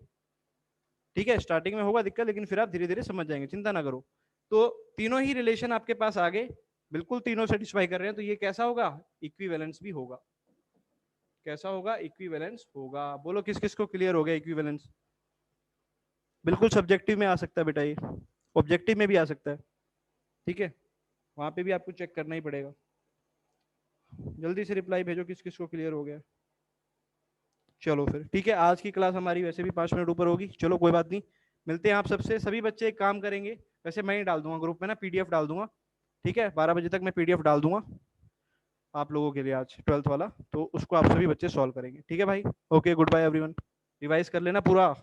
Speaker 2: ठीक है, स्टार्टिंग में होगा दिक्कत लेकिन फिर आप धीरे धीरे समझ जाएंगे, चिंता ना करो। तो तीनों ही रिलेशन आपके पास आ गए, बिल्कुल तीनों सेटिस्फाई कर रहे हैं, तो ये कैसा होगा, इक्विवेलेंस भी होगा, कैसा होगा, इक्विवेलेंस होगा। बोलो किस किस को क्लियर हो गया इक्विवेलेंस, बिल्कुल सब्जेक्टिव में आ सकता है बेटा, ये ऑब्जेक्टिव में भी आ सकता है, ठीक है, वहां पे भी आपको चेक करना ही पड़ेगा। जल्दी से रिप्लाई भेजो किस किस को क्लियर हो गया। चलो फिर ठीक है, आज की क्लास हमारी वैसे भी 5 मिनट ऊपर होगी, चलो कोई बात नहीं, मिलते हैं आप सबसे, सभी बच्चे एक काम करेंगे, वैसे मैं ही डाल दूंगा ग्रुप में ना, पीडीएफ डाल दूंगा, ठीक है, 12 बजे तक मैं पीडीएफ डाल दूंगा आप लोगों के लिए आज 12th वाला, तो उसको आप सभी बच्चे सॉल्व करेंगे, ठीक है भाई, okay goodbye everyone, revise कर लेना पूरा।